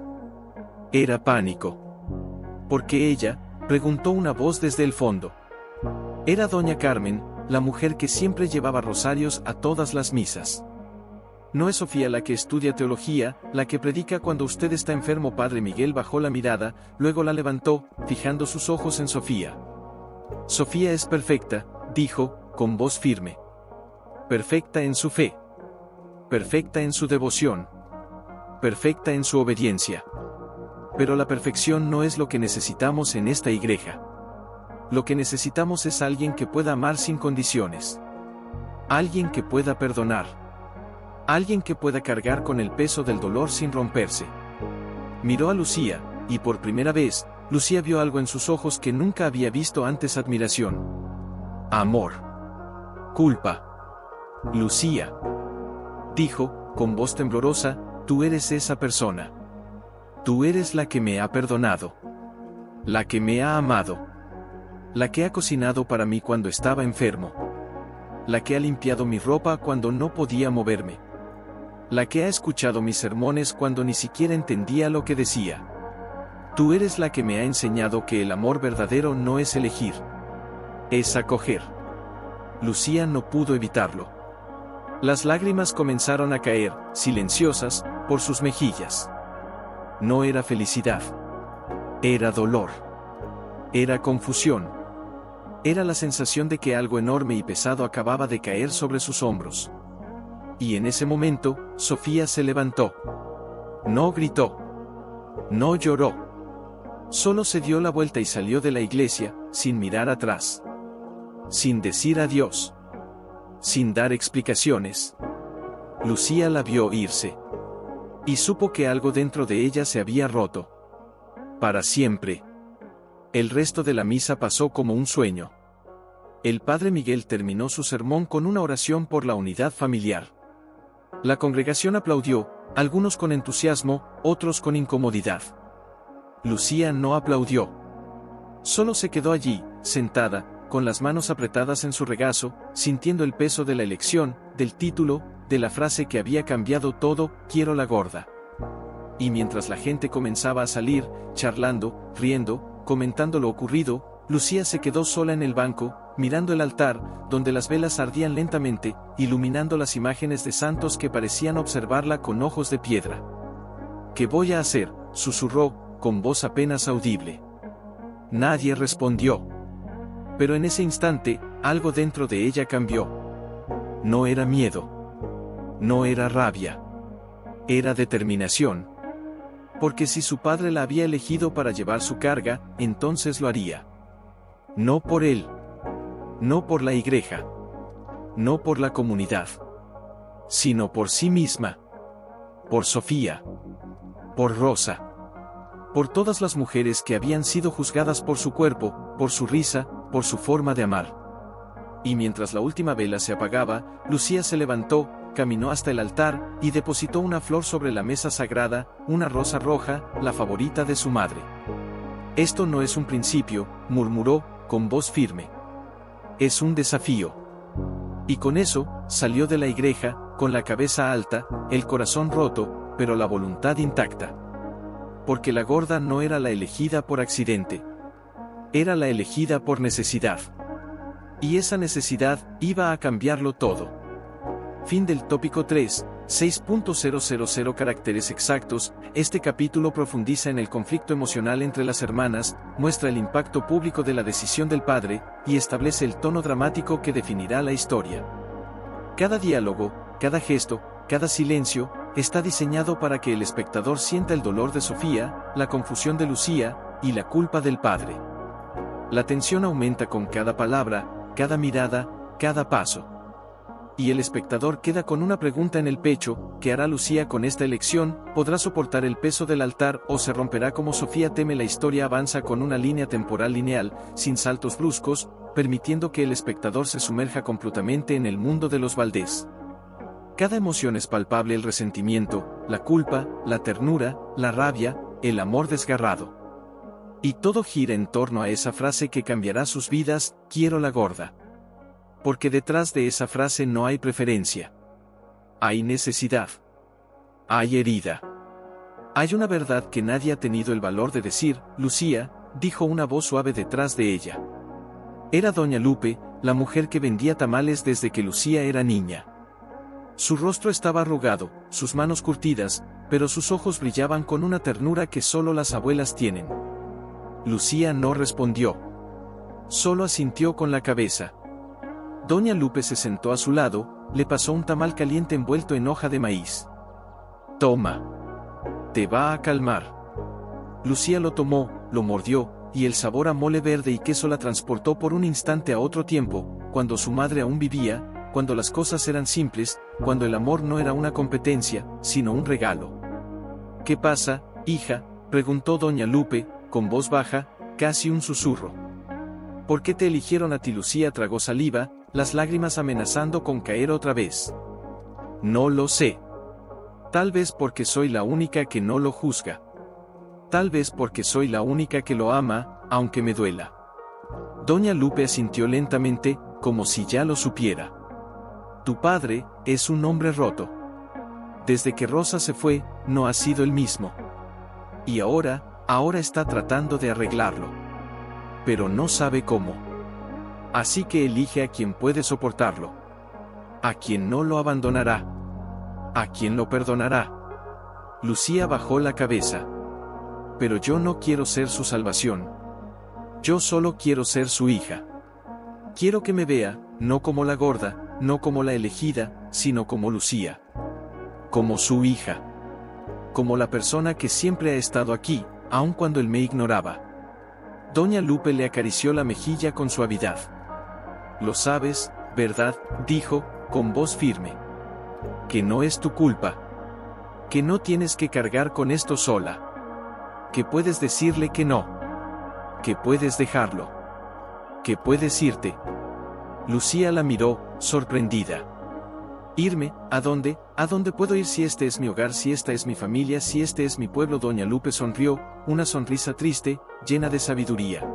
Era pánico. ¿Por qué ella?, preguntó una voz desde el fondo. Era doña Carmen, la mujer que siempre llevaba rosarios a todas las misas. No es Sofía la que estudia teología, la que predica cuando usted está enfermo. Padre Miguel bajó la mirada, luego la levantó, fijando sus ojos en Sofía. Sofía es perfecta, dijo, con voz firme. Perfecta en su fe. Perfecta en su devoción. Perfecta en su obediencia. Pero la perfección no es lo que necesitamos en esta iglesia. Lo que necesitamos es alguien que pueda amar sin condiciones. Alguien que pueda perdonar. Alguien que pueda cargar con el peso del dolor sin romperse. Miró a Lucía, y por primera vez, Lucía vio algo en sus ojos que nunca había visto antes: admiración. Amor. Culpa. Lucía. Dijo, con voz temblorosa, tú eres esa persona. Tú eres la que me ha perdonado. La que me ha amado. La que ha cocinado para mí cuando estaba enfermo. La que ha limpiado mi ropa cuando no podía moverme. La que ha escuchado mis sermones cuando ni siquiera entendía lo que decía. Tú eres la que me ha enseñado que el amor verdadero no es elegir. Es acoger. Lucía no pudo evitarlo. Las lágrimas comenzaron a caer, silenciosas, por sus mejillas. No era felicidad. Era dolor. Era confusión. Era la sensación de que algo enorme y pesado acababa de caer sobre sus hombros. Y en ese momento, Sofía se levantó. No gritó. No lloró. Solo se dio la vuelta y salió de la iglesia, sin mirar atrás. Sin decir adiós. Sin dar explicaciones. Lucía la vio irse. Y supo que algo dentro de ella se había roto. Para siempre. El resto de la misa pasó como un sueño. El padre Miguel terminó su sermón con una oración por la unidad familiar. La congregación aplaudió, algunos con entusiasmo, otros con incomodidad. Lucía no aplaudió. Solo se quedó allí, sentada, con las manos apretadas en su regazo, sintiendo el peso de la elección, del título, de la frase que había cambiado todo, quiero la gorda. Y mientras la gente comenzaba a salir, charlando, riendo, comentando lo ocurrido, Lucía se quedó sola en el banco, mirando el altar, donde las velas ardían lentamente, iluminando las imágenes de santos que parecían observarla con ojos de piedra. ¿Qué voy a hacer?, susurró, con voz apenas audible. Nadie respondió. Pero en ese instante, algo dentro de ella cambió. No era miedo. No era rabia. Era determinación. Porque si su padre la había elegido para llevar su carga, entonces lo haría. No por él. No por la iglesia. No por la comunidad. Sino por sí misma. Por Sofía. Por Rosa. Por todas las mujeres que habían sido juzgadas por su cuerpo, por su risa, por su forma de amar. Y mientras la última vela se apagaba, Lucía se levantó, caminó hasta el altar, y depositó una flor sobre la mesa sagrada, una rosa roja, la favorita de su madre. Esto no es un principio, murmuró, con voz firme. Es un desafío. Y con eso, salió de la iglesia, con la cabeza alta, el corazón roto, pero la voluntad intacta. Porque la gorda no era la elegida por accidente. Era la elegida por necesidad. Y esa necesidad iba a cambiarlo todo. Fin del tópico 3, 6.000 caracteres exactos. Este capítulo profundiza en el conflicto emocional entre las hermanas, muestra el impacto público de la decisión del padre, y establece el tono dramático que definirá la historia. Cada diálogo, cada gesto, cada silencio, está diseñado para que el espectador sienta el dolor de Sofía, la confusión de Lucía, y la culpa del padre. La tensión aumenta con cada palabra, cada mirada, cada paso. Y el espectador queda con una pregunta en el pecho: ¿qué hará Lucía con esta elección? ¿Podrá soportar el peso del altar o se romperá como Sofía teme? La historia avanza con una línea temporal lineal, sin saltos bruscos, permitiendo que el espectador se sumerja completamente en el mundo de los Valdés. Cada emoción es palpable: el resentimiento, la culpa, la ternura, la rabia, el amor desgarrado. Y todo gira en torno a esa frase que cambiará sus vidas: quiero la gorda. Porque detrás de esa frase no hay preferencia. Hay necesidad. Hay herida. Hay una verdad que nadie ha tenido el valor de decir. Lucía, dijo una voz suave detrás de ella. Era doña Lupe, la mujer que vendía tamales desde que Lucía era niña. Su rostro estaba arrugado, sus manos curtidas, pero sus ojos brillaban con una ternura que solo las abuelas tienen. Lucía no respondió. Solo asintió con la cabeza. Doña Lupe se sentó a su lado, le pasó un tamal caliente envuelto en hoja de maíz. Toma. Te va a calmar. Lucía lo tomó, lo mordió, y el sabor a mole verde y queso la transportó por un instante a otro tiempo, cuando su madre aún vivía, cuando las cosas eran simples, cuando el amor no era una competencia, sino un regalo. ¿Qué pasa, hija?, preguntó doña Lupe, con voz baja, casi un susurro. ¿Por qué te eligieron a ti? Lucía tragó saliva, las lágrimas amenazando con caer otra vez. No lo sé. Tal vez porque soy la única que no lo juzga. Tal vez porque soy la única que lo ama, aunque me duela. Doña Lupe asintió lentamente, como si ya lo supiera. Tu padre es un hombre roto. Desde que Rosa se fue, no ha sido el mismo. Y ahora está tratando de arreglarlo. Pero no sabe cómo. Así que elige a quien puede soportarlo. A quien no lo abandonará. A quien lo perdonará. Lucía bajó la cabeza. Pero yo no quiero ser su salvación. Yo solo quiero ser su hija. Quiero que me vea, no como la gorda, no como la elegida, sino como Lucía. Como su hija. Como la persona que siempre ha estado aquí, aun cuando él me ignoraba. Doña Lupe le acarició la mejilla con suavidad. Lo sabes, ¿verdad?, dijo, con voz firme. Que no es tu culpa. Que no tienes que cargar con esto sola. Que puedes decirle que no. Que puedes dejarlo. Que puedes irte. Lucía la miró, sorprendida. ¿Irme? ¿A dónde? ¿A dónde puedo ir si este es mi hogar, si esta es mi familia, si este es mi pueblo? Doña Lupe sonrió, una sonrisa triste, llena de sabiduría.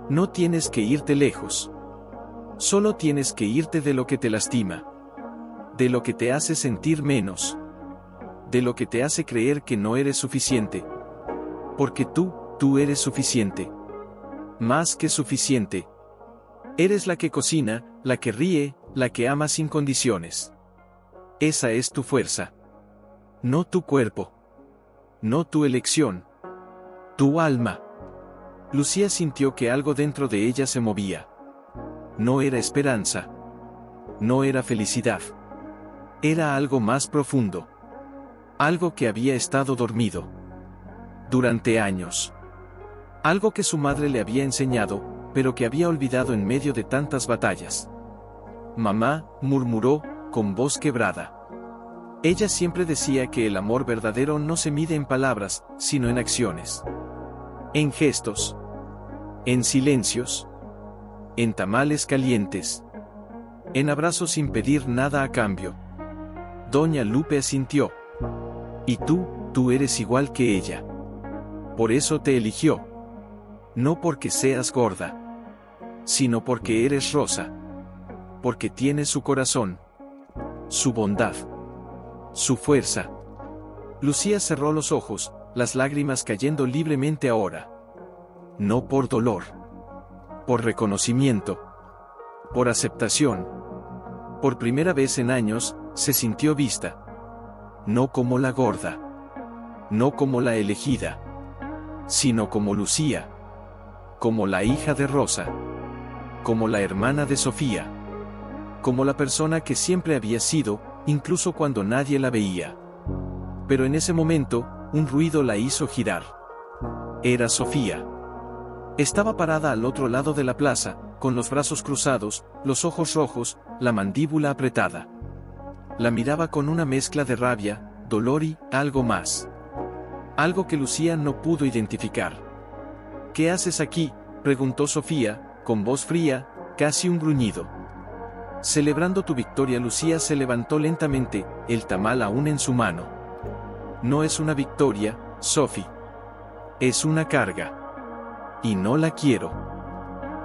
No tienes que irte lejos. Solo tienes que irte de lo que te lastima. De lo que te hace sentir menos. De lo que te hace creer que no eres suficiente. Porque tú eres suficiente. Más que suficiente. Eres la que cocina, la que ríe, la que ama sin condiciones. Esa es tu fuerza. No tu cuerpo. No tu elección. Tu alma. Lucía sintió que algo dentro de ella se movía. No era esperanza. No era felicidad. Era algo más profundo. Algo que había estado dormido. Durante años. Algo que su madre le había enseñado, pero que había olvidado en medio de tantas batallas. Mamá, murmuró, con voz quebrada. Ella siempre decía que el amor verdadero no se mide en palabras, sino en acciones. En gestos. En silencios. En tamales calientes. En abrazos sin pedir nada a cambio. Doña Lupe asintió. Y tú eres igual que ella. Por eso te eligió. No porque seas gorda. Sino porque eres Rosa. Porque tienes su corazón. Su bondad. Su fuerza. Lucía cerró los ojos, las lágrimas cayendo libremente ahora. No por dolor. Por reconocimiento. Por aceptación. Por primera vez en años, se sintió vista. No como la gorda. No como la elegida. Sino como Lucía. Como la hija de Rosa. Como la hermana de Sofía. Como la persona que siempre había sido, incluso cuando nadie la veía. Pero en ese momento, un ruido la hizo girar. Era Sofía. Estaba parada al otro lado de la plaza, con los brazos cruzados, los ojos rojos, la mandíbula apretada. La miraba con una mezcla de rabia, dolor y algo más. Algo que Lucía no pudo identificar. ¿Qué haces aquí?, preguntó Sofía, con voz fría, casi un gruñido. Celebrando tu victoria. Lucía se levantó lentamente, el tamal aún en su mano. No es una victoria, Sophie. Es una carga. Y no la quiero.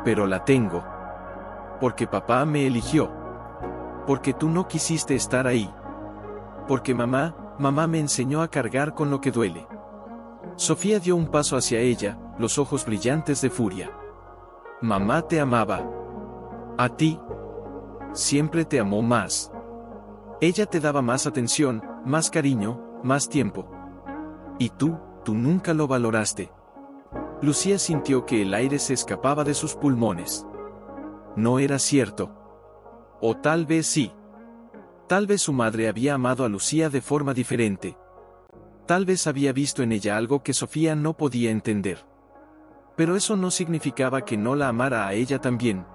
Pero la tengo. Porque papá me eligió. Porque tú no quisiste estar ahí. Porque mamá me enseñó a cargar con lo que duele. Sofía dio un paso hacia ella, los ojos brillantes de furia. Mamá te amaba. A ti. Siempre te amó más. Ella te daba más atención, más cariño, más tiempo. Y tú nunca lo valoraste. Lucía sintió que el aire se escapaba de sus pulmones. No era cierto. O tal vez sí. Tal vez su madre había amado a Lucía de forma diferente. Tal vez había visto en ella algo que Sofía no podía entender. Pero eso no significaba que no la amara a ella también.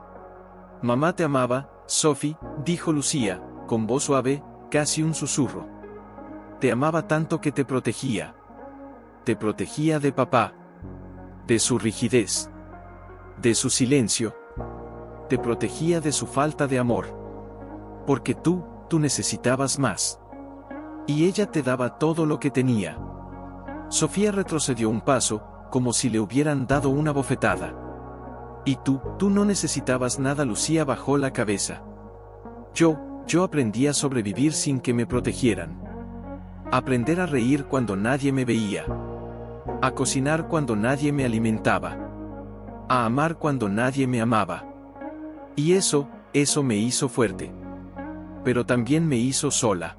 Mamá te amaba, Sophie, dijo Lucía, con voz suave, casi un susurro. Te amaba tanto que te protegía. Te protegía de papá. De su rigidez. De su silencio. Te protegía de su falta de amor. Porque tú necesitabas más. Y ella te daba todo lo que tenía. Sofía retrocedió un paso, como si le hubieran dado una bofetada. Y tú no necesitabas nada. Lucía bajó la cabeza. Yo aprendí a sobrevivir sin que me protegieran. Aprender a reír cuando nadie me veía. A cocinar cuando nadie me alimentaba. A amar cuando nadie me amaba. Y eso me hizo fuerte. Pero también me hizo sola.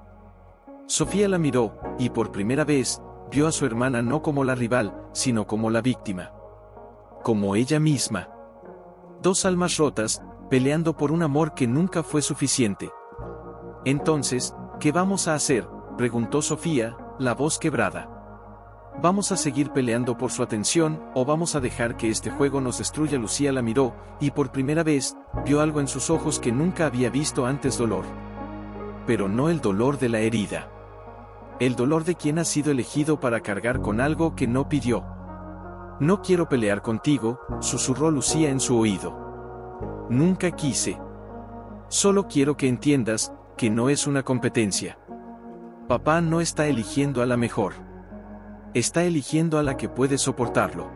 Sofía la miró, y por primera vez, vio a su hermana no como la rival, sino como la víctima. Como ella misma. Dos almas rotas, peleando por un amor que nunca fue suficiente. Entonces, ¿qué vamos a hacer?, preguntó Sofía, la voz quebrada. ¿Vamos a seguir peleando por su atención, o vamos a dejar que este juego nos destruya? Lucía la miró, y por primera vez, vio algo en sus ojos que nunca había visto antes: dolor. Pero no el dolor de la herida. El dolor de quien ha sido elegido para cargar con algo que no pidió. No quiero pelear contigo, susurró Lucía en su oído. Nunca quise. Solo quiero que entiendas que no es una competencia. Papá no está eligiendo a la mejor. Está eligiendo a la que puede soportarlo.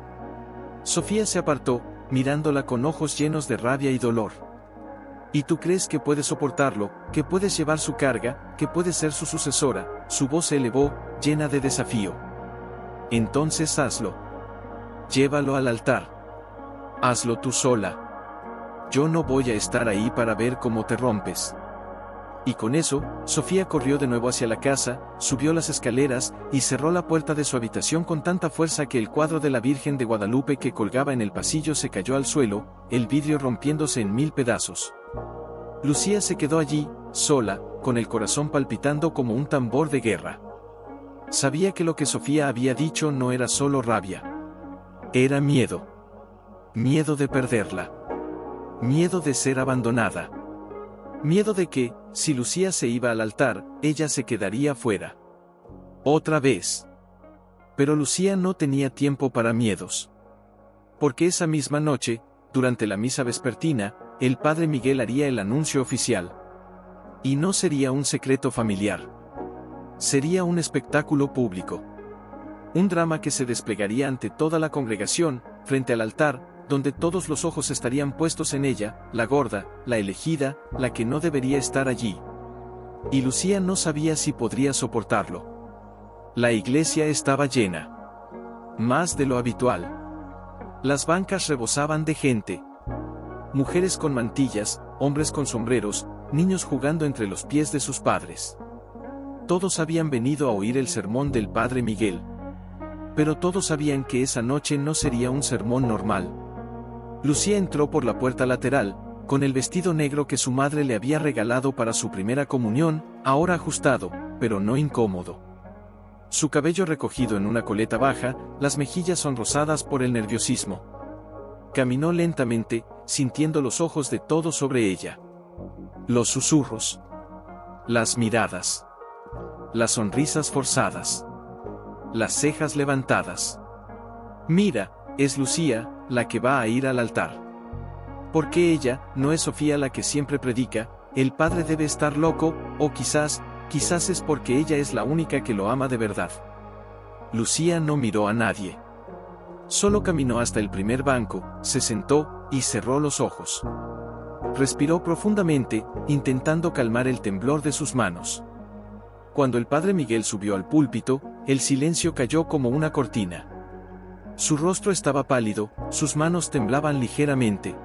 Sofía se apartó, mirándola con ojos llenos de rabia y dolor. ¿Y tú crees que puedes soportarlo, que puedes llevar su carga, que puedes ser su sucesora? Su voz se elevó, llena de desafío. Entonces hazlo. Llévalo al altar. Hazlo tú sola. Yo no voy a estar ahí para ver cómo te rompes. Y con eso, Sofía corrió de nuevo hacia la casa, subió las escaleras, y cerró la puerta de su habitación con tanta fuerza que el cuadro de la Virgen de Guadalupe que colgaba en el pasillo se cayó al suelo, el vidrio rompiéndose en 1000 pedazos. Lucía se quedó allí, sola, con el corazón palpitando como un tambor de guerra. Sabía que lo que Sofía había dicho no era solo rabia. Era miedo. Miedo de perderla. Miedo de ser abandonada. Miedo de que, si Lucía se iba al altar, ella se quedaría fuera. Otra vez. Pero Lucía no tenía tiempo para miedos. Porque esa misma noche, durante la misa vespertina, el padre Miguel haría el anuncio oficial. Y no sería un secreto familiar. Sería un espectáculo público. Un drama que se desplegaría ante toda la congregación, frente al altar, donde todos los ojos estarían puestos en ella, la gorda, la elegida, la que no debería estar allí. Y Lucía no sabía si podría soportarlo. La iglesia estaba llena. Más de lo habitual. Las bancas rebosaban de gente. Mujeres con mantillas, hombres con sombreros, niños jugando entre los pies de sus padres. Todos habían venido a oír el sermón del padre Miguel. Pero todos sabían que esa noche no sería un sermón normal. Lucía entró por la puerta lateral, con el vestido negro que su madre le había regalado para su primera comunión, ahora ajustado, pero no incómodo. Su cabello recogido en una coleta baja, las mejillas sonrosadas por el nerviosismo. Caminó lentamente, sintiendo los ojos de todos sobre ella. Los susurros. Las miradas. Las sonrisas forzadas. Las cejas levantadas. Mira, es Lucía, la que va a ir al altar. Porque ella, no es Sofía la que siempre predica, el padre debe estar loco, o quizás es porque ella es la única que lo ama de verdad. Lucía no miró a nadie. Solo caminó hasta el primer banco, se sentó, y cerró los ojos. Respiró profundamente, intentando calmar el temblor de sus manos. Cuando el padre Miguel subió al púlpito, el silencio cayó como una cortina. Su rostro estaba pálido, sus manos temblaban ligeramente.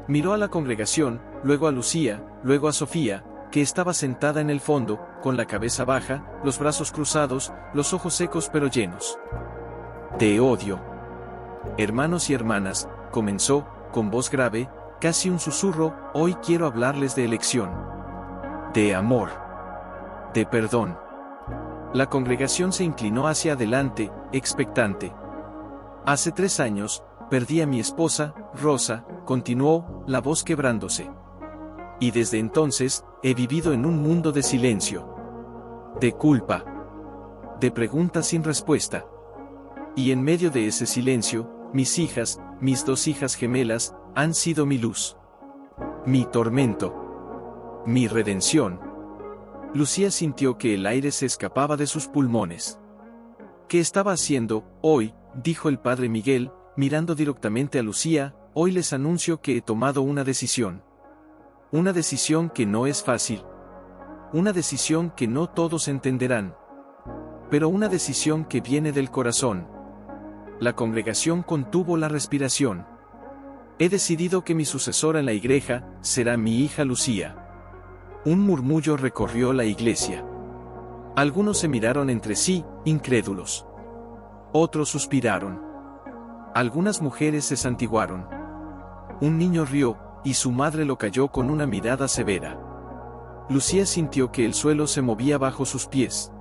Miró a la congregación, luego a Lucía, luego a Sofía, que estaba sentada en el fondo, con la cabeza baja, los brazos cruzados, los ojos secos pero llenos. Te odio. Hermanos y hermanas, comenzó, con voz grave, casi un susurro, hoy quiero hablarles de elección. De amor. De perdón. La congregación se inclinó hacia adelante, expectante. Hace 3 años, perdí a mi esposa, Rosa, continuó, la voz quebrándose. Y desde entonces, he vivido en un mundo de silencio. De culpa. De preguntas sin respuesta. Y en medio de ese silencio, mis hijas, mis 2 hijas gemelas, han sido mi luz. Mi tormento. Mi redención. Lucía sintió que el aire se escapaba de sus pulmones. ¿Qué estaba haciendo hoy?, dijo el padre Miguel, mirando directamente a Lucía. Hoy les anuncio que he tomado una decisión. Una decisión que no es fácil. Una decisión que no todos entenderán. Pero una decisión que viene del corazón. La congregación contuvo la respiración. He decidido que mi sucesora en la iglesia será mi hija Lucía. Un murmullo recorrió la iglesia. Algunos se miraron entre sí, incrédulos. Otros suspiraron. Algunas mujeres se santiguaron. Un niño rió, y su madre lo calló con una mirada severa. Lucía sintió que el suelo se movía bajo sus pies.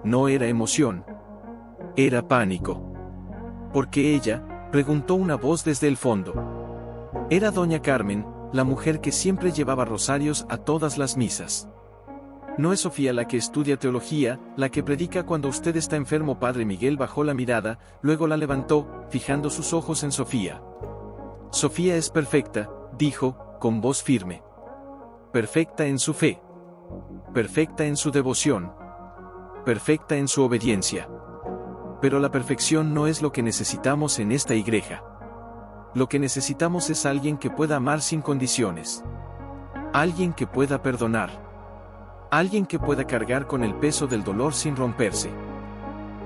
No era emoción. Era pánico. ¿Por qué ella?, preguntó una voz desde el fondo. Era doña Carmen, la mujer que siempre llevaba rosarios a todas las misas. No es Sofía la que estudia teología, la que predica cuando usted está enfermo. Padre Miguel bajó la mirada, luego la levantó, fijando sus ojos en Sofía. Sofía es perfecta, dijo, con voz firme. Perfecta en su fe. Perfecta en su devoción. Perfecta en su obediencia. Pero la perfección no es lo que necesitamos en esta iglesia. Lo que necesitamos es alguien que pueda amar sin condiciones. Alguien que pueda perdonar. Alguien que pueda cargar con el peso del dolor sin romperse.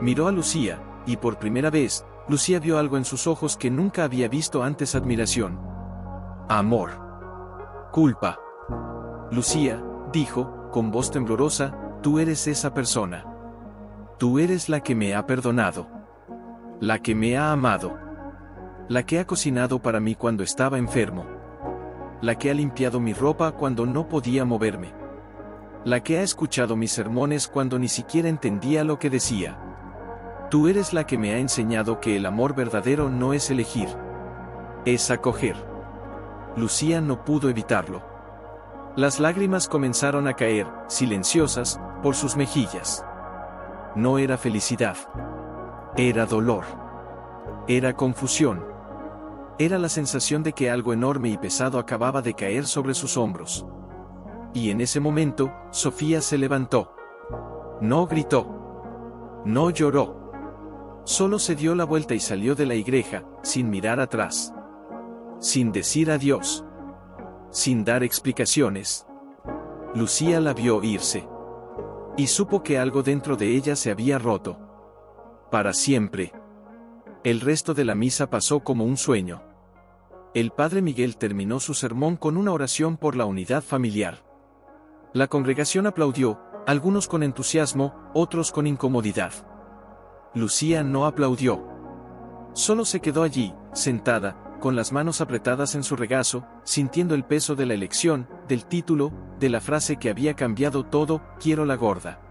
Miró a Lucía, y por primera vez, Lucía vio algo en sus ojos que nunca había visto antes: admiración. Amor. Culpa. Lucía, dijo, con voz temblorosa, tú eres esa persona. Tú eres la que me ha perdonado. La que me ha amado. La que ha cocinado para mí cuando estaba enfermo. La que ha limpiado mi ropa cuando no podía moverme. La que ha escuchado mis sermones cuando ni siquiera entendía lo que decía. Tú eres la que me ha enseñado que el amor verdadero no es elegir. Es acoger. Lucía no pudo evitarlo. Las lágrimas comenzaron a caer, silenciosas, por sus mejillas. No era felicidad. Era dolor. Era confusión. Era la sensación de que algo enorme y pesado acababa de caer sobre sus hombros. Y en ese momento, Sofía se levantó. No gritó. No lloró. Solo se dio la vuelta y salió de la iglesia, sin mirar atrás. Sin decir adiós. Sin dar explicaciones. Lucía la vio irse. Y supo que algo dentro de ella se había roto. Para siempre. El resto de la misa pasó como un sueño. El padre Miguel terminó su sermón con una oración por la unidad familiar. La congregación aplaudió, algunos con entusiasmo, otros con incomodidad. Lucía no aplaudió. Solo se quedó allí, sentada, con las manos apretadas en su regazo, sintiendo el peso de la elección, del título, de la frase que había cambiado todo: quiero la gorda.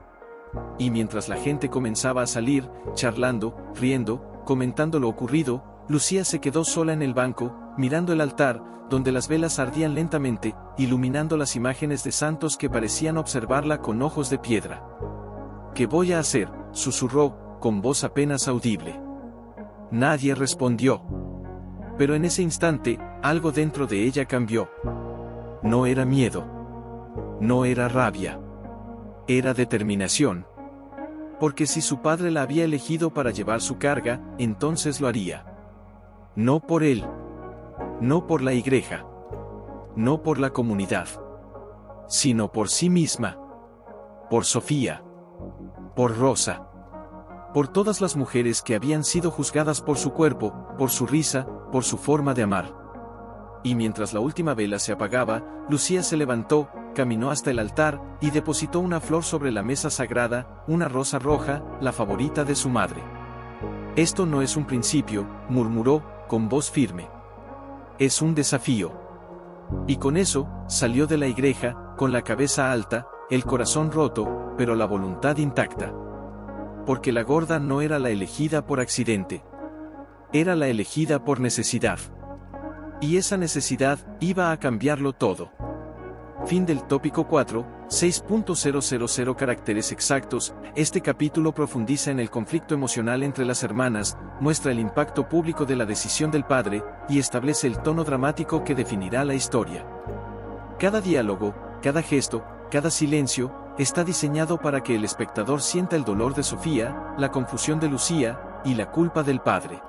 Y mientras la gente comenzaba a salir, charlando, riendo, comentando lo ocurrido, Lucía se quedó sola en el banco, mirando el altar, donde las velas ardían lentamente, iluminando las imágenes de santos que parecían observarla con ojos de piedra. ¿Qué voy a hacer?, susurró, con voz apenas audible. Nadie respondió. Pero en ese instante, algo dentro de ella cambió. No era miedo. No era rabia. Era determinación. Porque si su padre la había elegido para llevar su carga, entonces lo haría. No por él. No por la iglesia. No por la comunidad. Sino por sí misma. Por Sofía. Por Rosa. Por todas las mujeres que habían sido juzgadas por su cuerpo, por su risa, por su forma de amar. Y mientras la última vela se apagaba, Lucía se levantó, caminó hasta el altar, y depositó una flor sobre la mesa sagrada, una rosa roja, la favorita de su madre. Esto no es un principio, murmuró, con voz firme. Es un desafío. Y con eso, salió de la iglesia, con la cabeza alta, el corazón roto, pero la voluntad intacta. Porque la gorda no era la elegida por accidente. Era la elegida por necesidad. Y esa necesidad iba a cambiarlo todo. Fin del tópico 4, 6.000 caracteres exactos. Este capítulo profundiza en el conflicto emocional entre las hermanas, muestra el impacto público de la decisión del padre, y establece el tono dramático que definirá la historia. Cada diálogo, cada gesto, cada silencio, está diseñado para que el espectador sienta el dolor de Sofía, la confusión de Lucía, y la culpa del padre.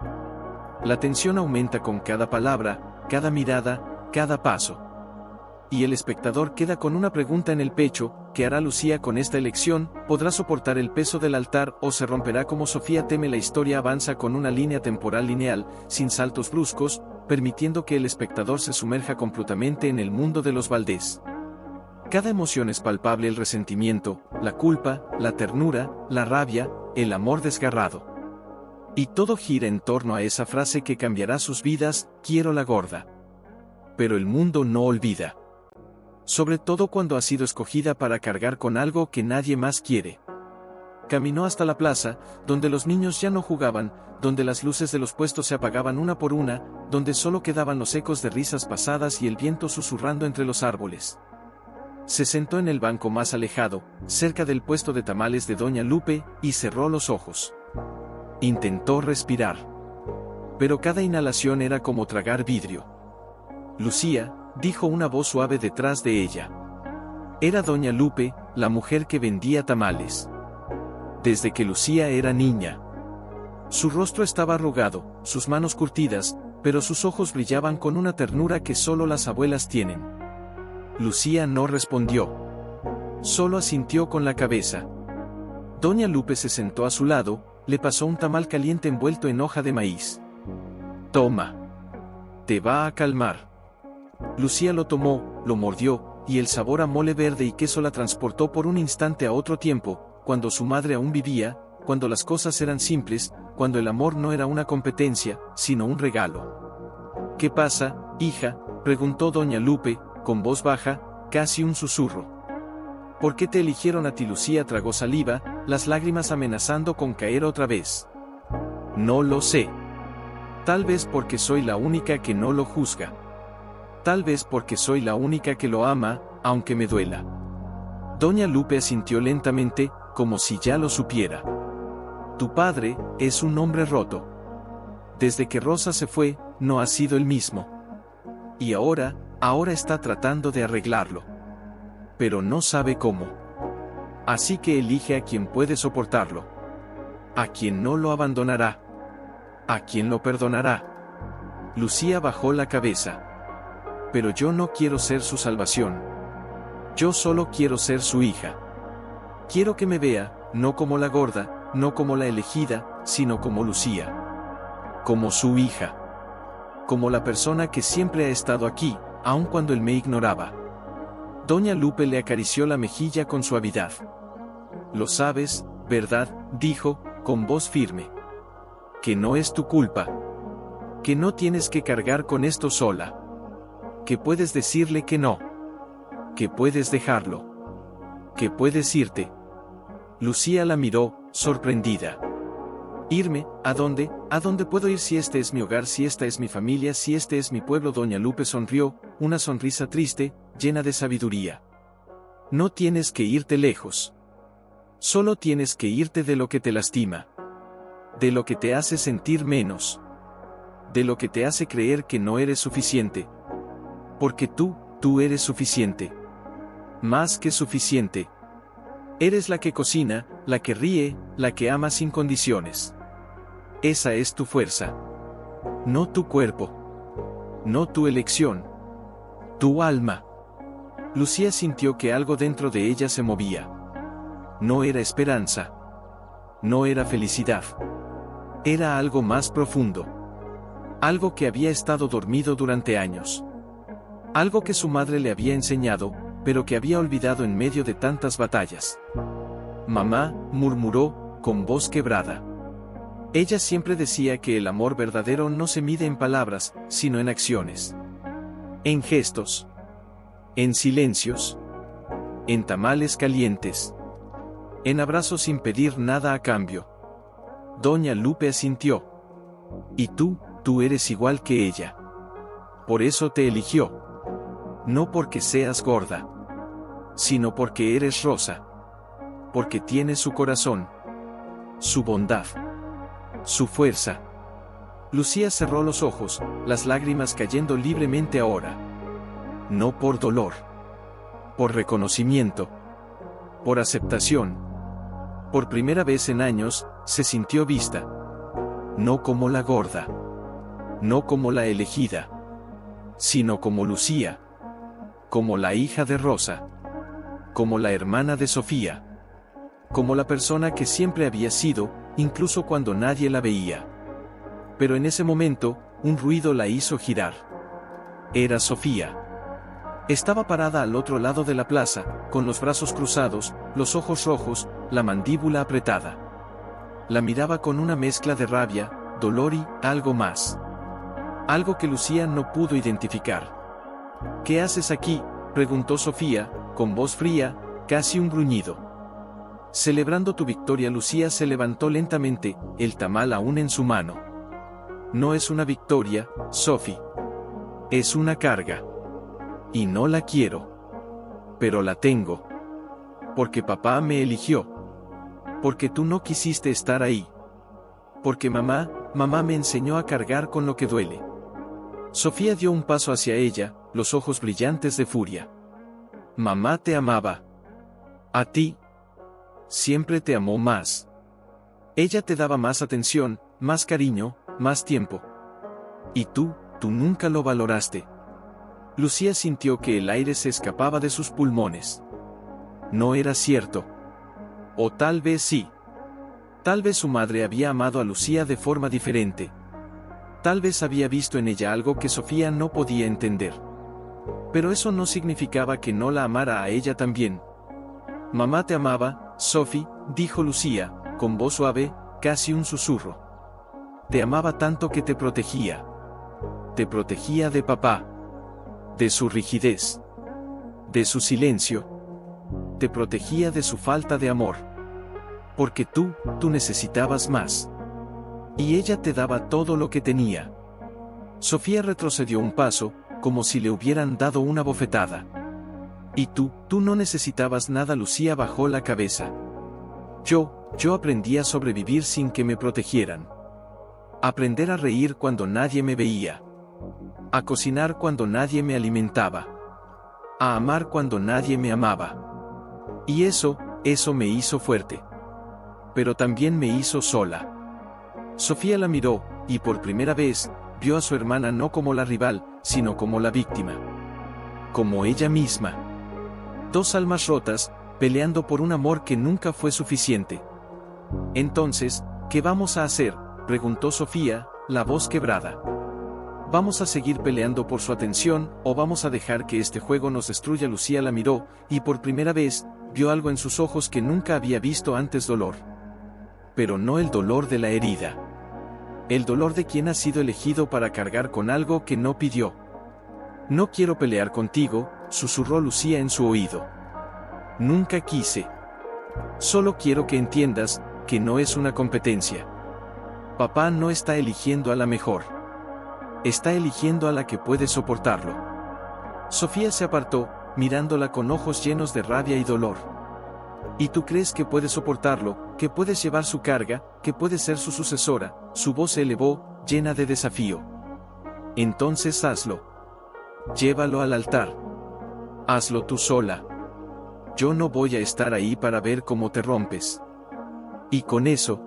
La tensión aumenta con cada palabra, cada mirada, cada paso. Y el espectador queda con una pregunta en el pecho: ¿qué hará Lucía con esta elección? ¿Podrá soportar el peso del altar o se romperá como Sofía teme? La historia avanza con una línea temporal lineal, sin saltos bruscos, permitiendo que el espectador se sumerja completamente en el mundo de los Valdés. Cada emoción es palpable: el resentimiento, la culpa, la ternura, la rabia, el amor desgarrado. Y todo gira en torno a esa frase que cambiará sus vidas: quiero la gorda. Pero el mundo no olvida. Sobre todo cuando ha sido escogida para cargar con algo que nadie más quiere. Caminó hasta la plaza, donde los niños ya no jugaban, donde las luces de los puestos se apagaban una por una, donde solo quedaban los ecos de risas pasadas y el viento susurrando entre los árboles. Se sentó en el banco más alejado, cerca del puesto de tamales de Doña Lupe, y cerró los ojos. Intentó respirar. Pero cada inhalación era como tragar vidrio. Lucía, dijo una voz suave detrás de ella. Era Doña Lupe, la mujer que vendía tamales. Desde que Lucía era niña. Su rostro estaba arrugado, sus manos curtidas, pero sus ojos brillaban con una ternura que solo las abuelas tienen. Lucía no respondió. Solo asintió con la cabeza. Doña Lupe se sentó a su lado, le pasó un tamal caliente envuelto en hoja de maíz. Toma. Te va a calmar. Lucía lo tomó, lo mordió, y el sabor a mole verde y queso la transportó por un instante a otro tiempo, cuando su madre aún vivía, cuando las cosas eran simples, cuando el amor no era una competencia, sino un regalo. ¿Qué pasa, hija?, preguntó Doña Lupe, con voz baja, casi un susurro. ¿Por qué te eligieron a ti? Lucía tragó saliva, las lágrimas amenazando con caer otra vez. No lo sé. Tal vez porque soy la única que no lo juzga. Tal vez porque soy la única que lo ama, aunque me duela. Doña Lupe asintió lentamente, como si ya lo supiera. Tu padre es un hombre roto. Desde que Rosa se fue, no ha sido el mismo. Y ahora está tratando de arreglarlo. Pero no sabe cómo. Así que elige a quien puede soportarlo. A quien no lo abandonará. A quien lo perdonará. Lucía bajó la cabeza. Pero yo no quiero ser su salvación. Yo solo quiero ser su hija. Quiero que me vea, no como la gorda, no como la elegida, sino como Lucía. Como su hija. Como la persona que siempre ha estado aquí, aun cuando él me ignoraba. Doña Lupe le acarició la mejilla con suavidad. Lo sabes, ¿verdad?, dijo, con voz firme. Que no es tu culpa. Que no tienes que cargar con esto sola. Que puedes decirle que no. Que puedes dejarlo. Que puedes irte. Lucía la miró, sorprendida. ¿Irme? ¿A dónde? ¿A dónde puedo ir si este es mi hogar, si esta es mi familia, si este es mi pueblo? Doña Lupe sonrió, una sonrisa triste, llena de sabiduría. No tienes que irte lejos. Solo tienes que irte de lo que te lastima. De lo que te hace sentir menos. De lo que te hace creer que no eres suficiente. Porque tú eres suficiente. Más que suficiente. Eres la que cocina, la que ríe, la que ama sin condiciones. Esa es tu fuerza. No tu cuerpo. No tu elección. Tu alma. Lucía sintió que algo dentro de ella se movía. No era esperanza. No era felicidad. Era algo más profundo. Algo que había estado dormido durante años. Algo que su madre le había enseñado, pero que había olvidado en medio de tantas batallas. Mamá, murmuró, con voz quebrada. Ella siempre decía que el amor verdadero no se mide en palabras, sino en acciones. En gestos. En silencios. En tamales calientes. En abrazos sin pedir nada a cambio. Doña Lupe asintió. Y tú eres igual que ella. Por eso te eligió. No porque seas gorda. Sino porque eres Rosa. Porque tienes su corazón. Su bondad. Su fuerza. Lucía cerró los ojos, las lágrimas cayendo libremente ahora. No por dolor. Por reconocimiento. por aceptación. Por primera vez en años, se sintió vista. No como la gorda. No como la elegida. Sino como Lucía. Como la hija de Rosa. Como la hermana de Sofía. Como la persona que siempre había sido, incluso cuando nadie la veía. Pero en ese momento, un ruido la hizo girar. Era Sofía. Estaba parada al otro lado de la plaza, con los brazos cruzados, los ojos rojos, la mandíbula apretada. La miraba con una mezcla de rabia, dolor y algo más. Algo que Lucía no pudo identificar. ¿Qué haces aquí?, preguntó Sofía, con voz fría, casi un gruñido. Celebrando tu victoria. Lucía se levantó lentamente, el tamal aún en su mano. No es una victoria, Sophie. Es una carga. Y no la quiero. Pero la tengo. Porque papá me eligió. Porque tú no quisiste estar ahí. Porque mamá me enseñó a cargar con lo que duele. Sofía dio un paso hacia ella, los ojos brillantes de furia. Mamá te amaba. A ti. Siempre te amó más. Ella te daba más atención, más cariño, más tiempo. Y tú nunca lo valoraste. Lucía sintió que el aire se escapaba de sus pulmones. No era cierto. O tal vez sí. Tal vez su madre había amado a Lucía de forma diferente. Tal vez había visto en ella algo que Sofía no podía entender. Pero eso no significaba que no la amara a ella también. Mamá te amaba, Sophie, dijo Lucía, con voz suave, casi un susurro. Te amaba tanto que te protegía. Te protegía de papá. De su rigidez. De su silencio. Te protegía de su falta de amor. Porque tú necesitabas más. Y ella te daba todo lo que tenía. Sofía retrocedió un paso, como si le hubieran dado una bofetada. Y tú no necesitabas nada. Lucía bajó la cabeza. Yo aprendí a sobrevivir sin que me protegieran. Aprender a reír cuando nadie me veía. A cocinar cuando nadie me alimentaba. A amar cuando nadie me amaba. Y eso me hizo fuerte. Pero también me hizo sola. Sofía la miró, y por primera vez, vio a su hermana no como la rival, sino como la víctima. Como ella misma. Dos almas rotas, peleando por un amor que nunca fue suficiente. Entonces, ¿qué vamos a hacer?, preguntó Sofía, la voz quebrada. ¿Vamos a seguir peleando por su atención, o vamos a dejar que este juego nos destruya? Lucía la miró, y por primera vez, vio algo en sus ojos que nunca había visto antes: dolor. Pero no el dolor de la herida. El dolor de quien ha sido elegido para cargar con algo que no pidió. No quiero pelear contigo, susurró Lucía en su oído. Nunca quise. Solo quiero que entiendas que no es una competencia. Papá no está eligiendo a la mejor. Está eligiendo a la que puede soportarlo. Sofía se apartó, mirándola con ojos llenos de rabia y dolor. ¿Y tú crees que puedes soportarlo, que puedes llevar su carga, que puedes ser su sucesora? Su voz se elevó, llena de desafío. Entonces hazlo. Llévalo al altar. Hazlo tú sola. Yo no voy a estar ahí para ver cómo te rompes. Y con eso,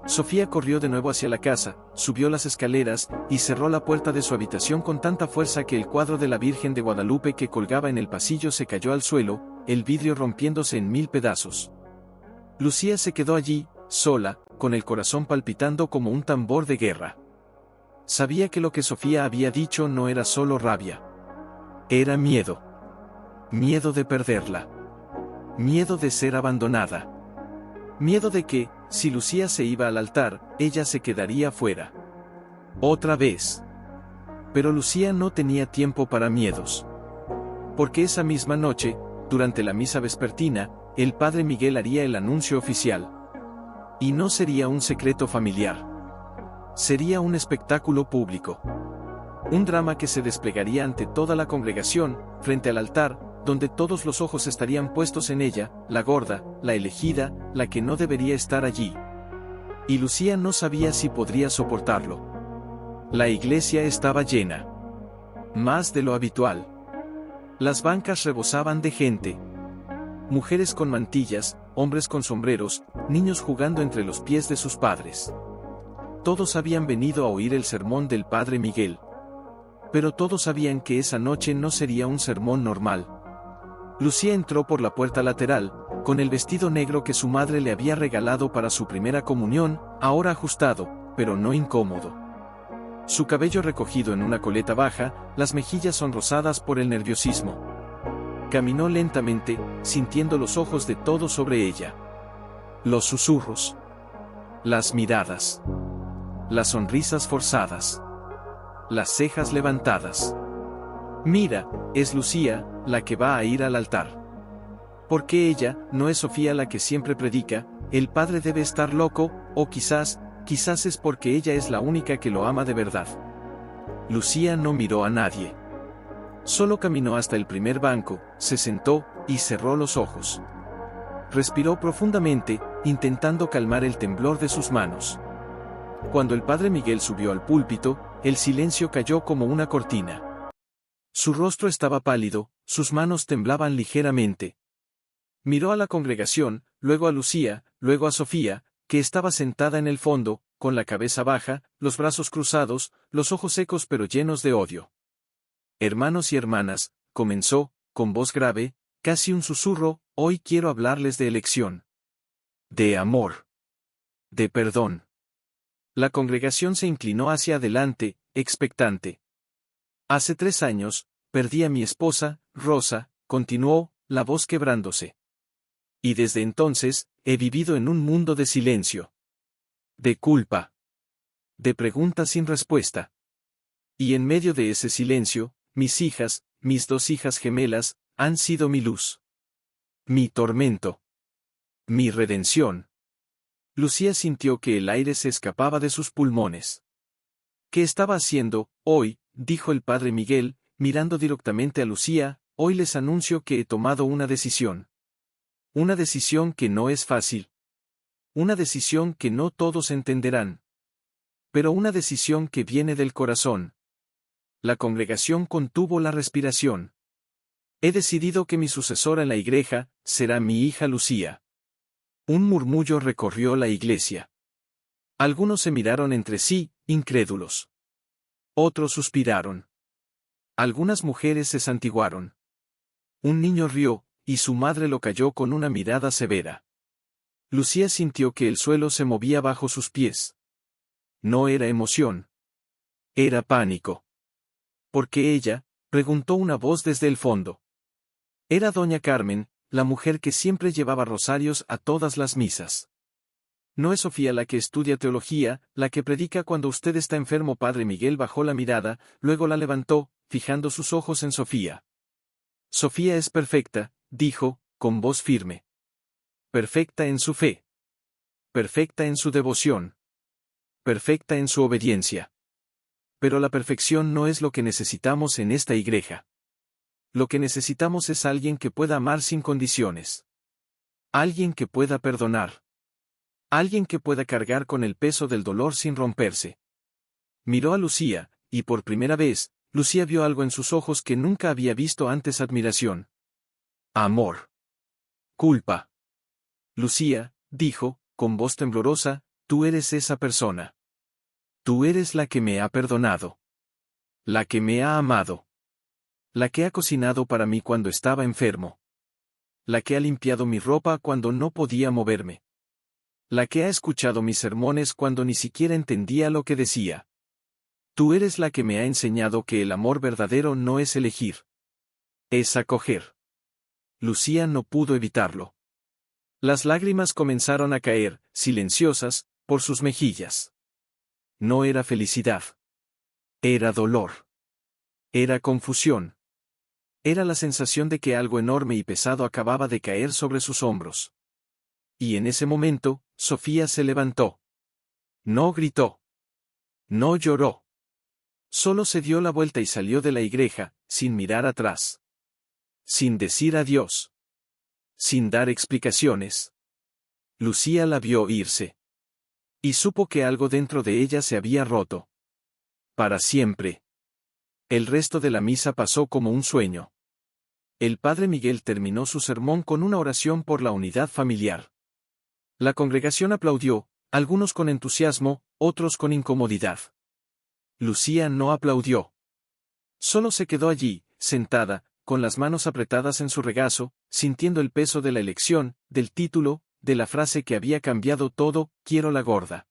Sofía corrió de nuevo hacia la casa, subió las escaleras, y cerró la puerta de su habitación con tanta fuerza que el cuadro de la Virgen de Guadalupe que colgaba en el pasillo se cayó al suelo, el vidrio rompiéndose en 1000 pedazos. Lucía se quedó allí, sola, con el corazón palpitando como un tambor de guerra. Sabía que lo que Sofía había dicho no era solo rabia. Era miedo. Miedo de perderla. Miedo de ser abandonada. Miedo de que, si Lucía se iba al altar, ella se quedaría fuera. Otra vez. Pero Lucía no tenía tiempo para miedos. Porque esa misma noche, durante la misa vespertina, el padre Miguel haría el anuncio oficial. Y no sería un secreto familiar. Sería un espectáculo público. Un drama que se desplegaría ante toda la congregación, frente al altar, donde todos los ojos estarían puestos en ella, la gorda, la elegida, la que no debería estar allí. Y Lucía no sabía si podría soportarlo. La iglesia estaba llena. Más de lo habitual. Las bancas rebosaban de gente. mujeres con mantillas, hombres con sombreros, niños jugando entre los pies de sus padres. Todos habían venido a oír el sermón del padre Miguel. Pero todos sabían que esa noche no sería un sermón normal. Lucía entró por la puerta lateral, con el vestido negro que su madre le había regalado para su primera comunión, ahora ajustado, pero no incómodo. Su cabello recogido en una coleta baja, las mejillas sonrosadas por el nerviosismo. Caminó lentamente, sintiendo los ojos de todos sobre ella. Los susurros. Las miradas. Las sonrisas forzadas. Las cejas levantadas. Mira, es Lucía, la que va a ir al altar. Porque ella, no es Sofía la que siempre predica, el padre debe estar loco, o quizás es porque ella es la única que lo ama de verdad. Lucía no miró a nadie. Solo caminó hasta el primer banco, se sentó, y cerró los ojos. Respiró profundamente, intentando calmar el temblor de sus manos. Cuando el padre Miguel subió al púlpito, el silencio cayó como una cortina. Su rostro estaba pálido, sus manos temblaban ligeramente. Miró a la congregación, luego a Lucía, luego a Sofía, que estaba sentada en el fondo, con la cabeza baja, los brazos cruzados, los ojos secos pero llenos de odio. Hermanos y hermanas, comenzó, con voz grave, casi un susurro, hoy quiero hablarles de elección. De amor. De perdón. La congregación se inclinó hacia adelante, expectante. Hace 3 años, perdí a mi esposa, Rosa, continuó, la voz quebrándose. Y desde entonces, he vivido en un mundo de silencio. De culpa. De preguntas sin respuesta. Y en medio de ese silencio, mis hijas, mis 2 hijas gemelas, han sido mi luz. Mi tormento. Mi redención. Lucía sintió que el aire se escapaba de sus pulmones. ¿Qué estaba haciendo, hoy? Dijo el padre Miguel, mirando directamente a Lucía, hoy les anuncio que he tomado una decisión. Una decisión que no es fácil. Una decisión que no todos entenderán. Pero una decisión que viene del corazón. La congregación contuvo la respiración. He decidido que mi sucesora en la iglesia será mi hija Lucía. Un murmullo recorrió la iglesia. Algunos se miraron entre sí, incrédulos. Otros suspiraron. Algunas mujeres se santiguaron. Un niño rió, y su madre lo calló con una mirada severa. Lucía sintió que el suelo se movía bajo sus pies. No era emoción. Era pánico. ¿Por qué ella? Preguntó una voz desde el fondo. Era doña Carmen, la mujer que siempre llevaba rosarios a todas las misas. No es Sofía la que estudia teología, la que predica cuando usted está enfermo. Padre Miguel bajó la mirada, luego la levantó, fijando sus ojos en Sofía. Sofía es perfecta, dijo, con voz firme. Perfecta en su fe. Perfecta en su devoción. Perfecta en su obediencia. Pero la perfección no es lo que necesitamos en esta iglesia. Lo que necesitamos es alguien que pueda amar sin condiciones. Alguien que pueda perdonar. Alguien que pueda cargar con el peso del dolor sin romperse. Miró a Lucía, y por primera vez, Lucía vio algo en sus ojos que nunca había visto antes: admiración. Amor. Culpa. Lucía, dijo, con voz temblorosa, tú eres esa persona. Tú eres la que me ha perdonado. La que me ha amado. La que ha cocinado para mí cuando estaba enfermo. La que ha limpiado mi ropa cuando no podía moverme. La que ha escuchado mis sermones cuando ni siquiera entendía lo que decía. Tú eres la que me ha enseñado que el amor verdadero no es elegir. Es acoger. Lucía no pudo evitarlo. Las lágrimas comenzaron a caer, silenciosas, por sus mejillas. No era felicidad. Era dolor. Era confusión. Era la sensación de que algo enorme y pesado acababa de caer sobre sus hombros. Y en ese momento, Sofía se levantó. No gritó. No lloró. Solo se dio la vuelta y salió de la iglesia, sin mirar atrás. Sin decir adiós. Sin dar explicaciones. Lucía la vio irse. Y supo que algo dentro de ella se había roto. Para siempre. El resto de la misa pasó como un sueño. El padre Miguel terminó su sermón con una oración por la unidad familiar. La congregación aplaudió, algunos con entusiasmo, otros con incomodidad. Lucía no aplaudió. Solo se quedó allí, sentada, con las manos apretadas en su regazo, sintiendo el peso de la elección, del título, de la frase que había cambiado todo: quiero la gorda.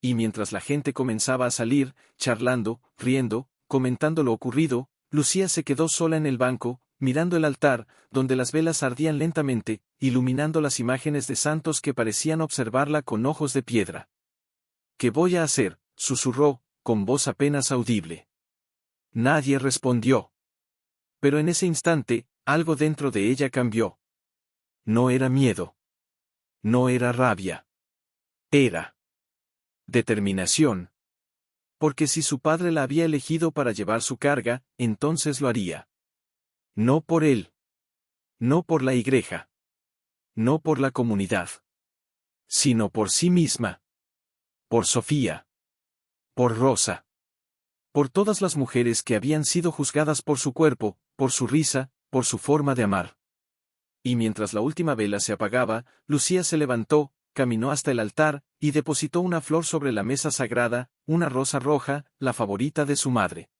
Y mientras la gente comenzaba a salir, charlando, riendo, comentando lo ocurrido, Lucía se quedó sola en el banco, mirando el altar, donde las velas ardían lentamente, iluminando las imágenes de santos que parecían observarla con ojos de piedra. ¿Qué voy a hacer?, susurró, con voz apenas audible. Nadie respondió. Pero en ese instante, algo dentro de ella cambió. No era miedo. No era rabia. Era determinación. Porque si su padre la había elegido para llevar su carga, entonces lo haría. No por él. No por la iglesia. No por la comunidad. Sino por sí misma. Por Sofía. Por Rosa. Por todas las mujeres que habían sido juzgadas por su cuerpo, por su risa, por su forma de amar. Y mientras la última vela se apagaba, Lucía se levantó, caminó hasta el altar, y depositó una flor sobre la mesa sagrada, una rosa roja, la favorita de su madre.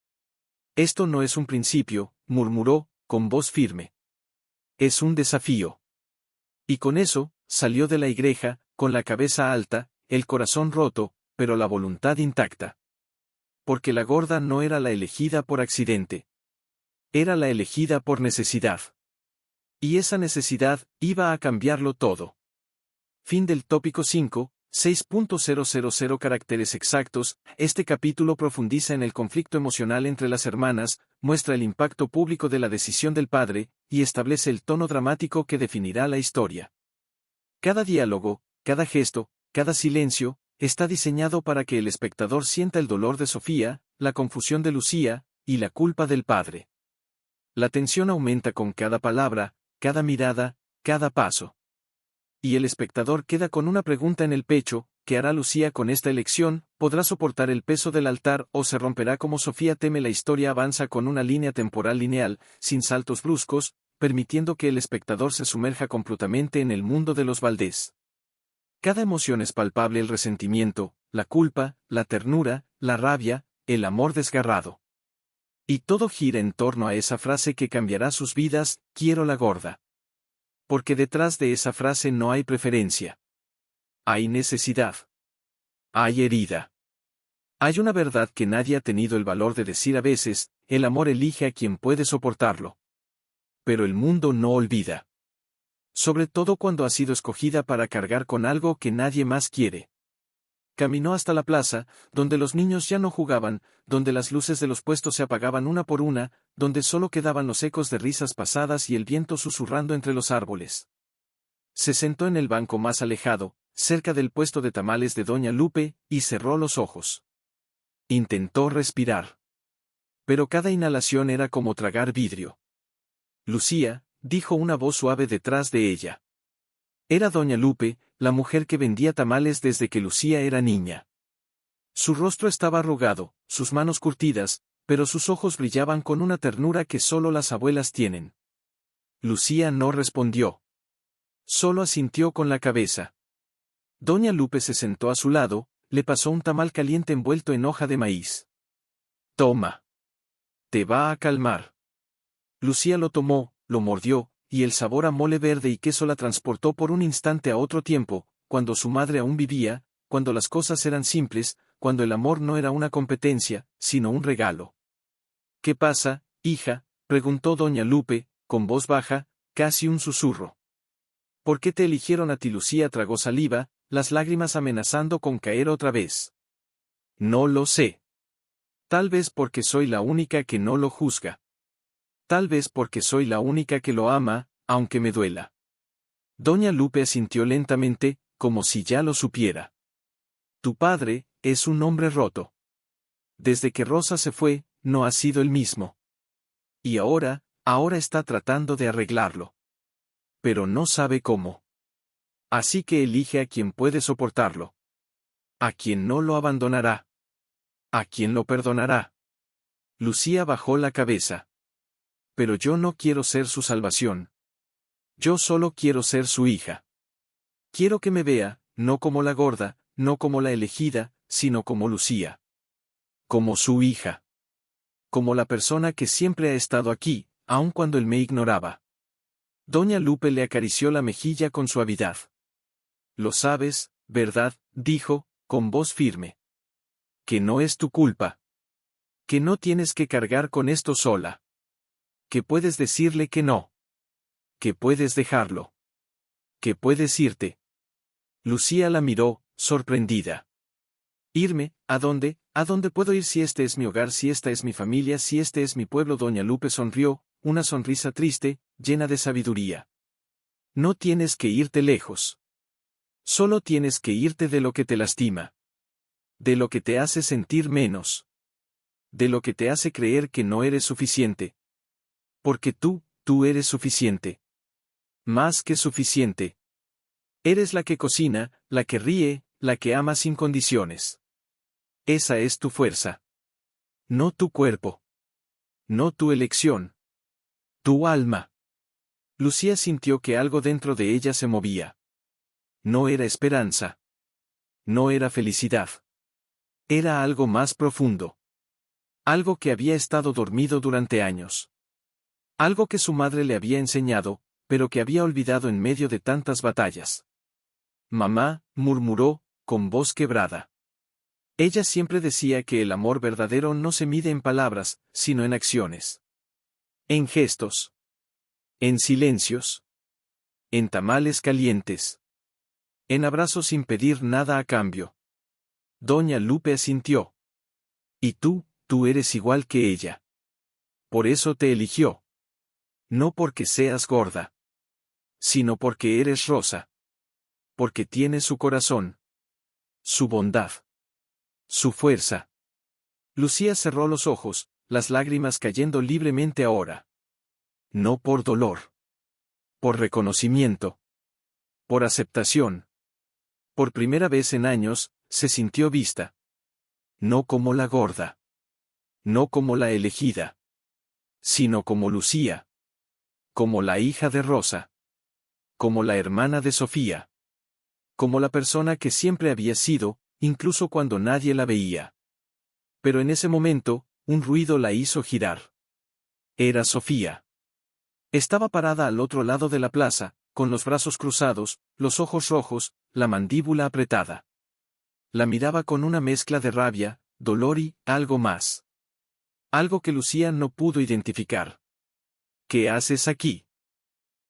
Esto no es un principio, murmuró, con voz firme. Es un desafío. Y con eso, salió de la iglesia, con la cabeza alta, el corazón roto, pero la voluntad intacta. Porque la gorda no era la elegida por accidente. Era la elegida por necesidad. Y esa necesidad iba a cambiarlo todo. Fin del tópico 5, 6.000 caracteres exactos. Este capítulo profundiza en el conflicto emocional entre las hermanas, muestra el impacto público de la decisión del padre, y establece el tono dramático que definirá la historia. Cada diálogo, cada gesto, cada silencio, está diseñado para que el espectador sienta el dolor de Sofía, la confusión de Lucía, y la culpa del padre. La tensión aumenta con cada palabra, cada mirada, cada paso. Y el espectador queda con una pregunta en el pecho: ¿qué hará Lucía con esta elección? ¿Podrá soportar el peso del altar o se romperá como Sofía teme? La historia avanza con una línea temporal lineal, sin saltos bruscos, permitiendo que el espectador se sumerja completamente en el mundo de los Valdés. Cada emoción es palpable: el resentimiento, la culpa, la ternura, la rabia, el amor desgarrado. Y todo gira en torno a esa frase que cambiará sus vidas: quiero la gorda. Porque detrás de esa frase no hay preferencia. Hay necesidad. Hay herida. Hay una verdad que nadie ha tenido el valor de decir a veces: el amor elige a quien puede soportarlo. Pero el mundo no olvida. Sobre todo cuando ha sido escogida para cargar con algo que nadie más quiere. Caminó hasta la plaza, donde los niños ya no jugaban, donde las luces de los puestos se apagaban una por una, donde solo quedaban los ecos de risas pasadas y el viento susurrando entre los árboles. Se sentó en el banco más alejado, cerca del puesto de tamales de Doña Lupe, y cerró los ojos. Intentó respirar. Pero cada inhalación era como tragar vidrio. Lucía, dijo una voz suave detrás de ella. Era Doña Lupe, la mujer que vendía tamales desde que Lucía era niña. Su rostro estaba arrugado, sus manos curtidas, pero sus ojos brillaban con una ternura que solo las abuelas tienen. Lucía no respondió. Solo asintió con la cabeza. Doña Lupe se sentó a su lado, le pasó un tamal caliente envuelto en hoja de maíz. Toma. Te va a calmar. Lucía lo tomó, lo mordió, y el sabor a mole verde y queso la transportó por un instante a otro tiempo, cuando su madre aún vivía, cuando las cosas eran simples, cuando el amor no era una competencia, sino un regalo. ¿Qué pasa, hija?, preguntó Doña Lupe, con voz baja, casi un susurro. ¿Por qué te eligieron a ti? Lucía tragó saliva, las lágrimas amenazando con caer otra vez. No lo sé. Tal vez porque soy la única que no lo juzga. Tal vez porque soy la única que lo ama, aunque me duela. Doña Lupe asintió lentamente, como si ya lo supiera. Tu padre es un hombre roto. Desde que Rosa se fue, no ha sido el mismo. Y ahora está tratando de arreglarlo. Pero no sabe cómo. Así que elige a quien puede soportarlo. A quien no lo abandonará. A quien lo perdonará. Lucía bajó la cabeza. pero yo no quiero ser su salvación. Yo solo quiero ser su hija. Quiero que me vea, no como la gorda, no como la elegida, sino como Lucía. Como su hija. Como la persona que siempre ha estado aquí, aun cuando él me ignoraba. Doña Lupe le acarició la mejilla con suavidad. Lo sabes, ¿verdad?, dijo, con voz firme. Que no es tu culpa. Que no tienes que cargar con esto sola. Que puedes decirle que no. Que puedes dejarlo. Que puedes irte. Lucía la miró, sorprendida. ¿Irme? ¿A dónde? ¿A dónde puedo ir si este es mi hogar, si esta es mi familia, si este es mi pueblo? Doña Lupe sonrió, una sonrisa triste, llena de sabiduría. No tienes que irte lejos. Solo tienes que irte de lo que te lastima. De lo que te hace sentir menos. De lo que te hace creer que no eres suficiente. Porque tú eres suficiente. Más que suficiente. Eres la que cocina, la que ríe, la que ama sin condiciones. Esa es tu fuerza. No tu cuerpo. No tu elección. Tu alma. Lucía sintió que algo dentro de ella se movía. No era esperanza. No era felicidad. Era algo más profundo. Algo que había estado dormido durante años. Algo que su madre le había enseñado, pero que había olvidado en medio de tantas batallas. Mamá, murmuró, con voz quebrada. Ella siempre decía que el amor verdadero no se mide en palabras, sino en acciones. En gestos. En silencios. En tamales calientes. En abrazos sin pedir nada a cambio. Doña Lupe asintió. Y tú eres igual que ella. Por eso te eligió. No porque seas gorda. Sino porque eres rosa. Porque tienes su corazón. Su bondad. Su fuerza. Lucía cerró los ojos, las lágrimas cayendo libremente ahora. No por dolor. Por reconocimiento. Por aceptación. Por primera vez en años, se sintió vista. No como la gorda. No como la elegida. Sino como Lucía. Como la hija de Rosa. Como la hermana de Sofía. Como la persona que siempre había sido, incluso cuando nadie la veía. Pero en ese momento, un ruido la hizo girar. Era Sofía. Estaba parada al otro lado de la plaza, con los brazos cruzados, los ojos rojos, la mandíbula apretada. La miraba con una mezcla de rabia, dolor y algo más. Algo que Lucía no pudo identificar. ¿Qué haces aquí?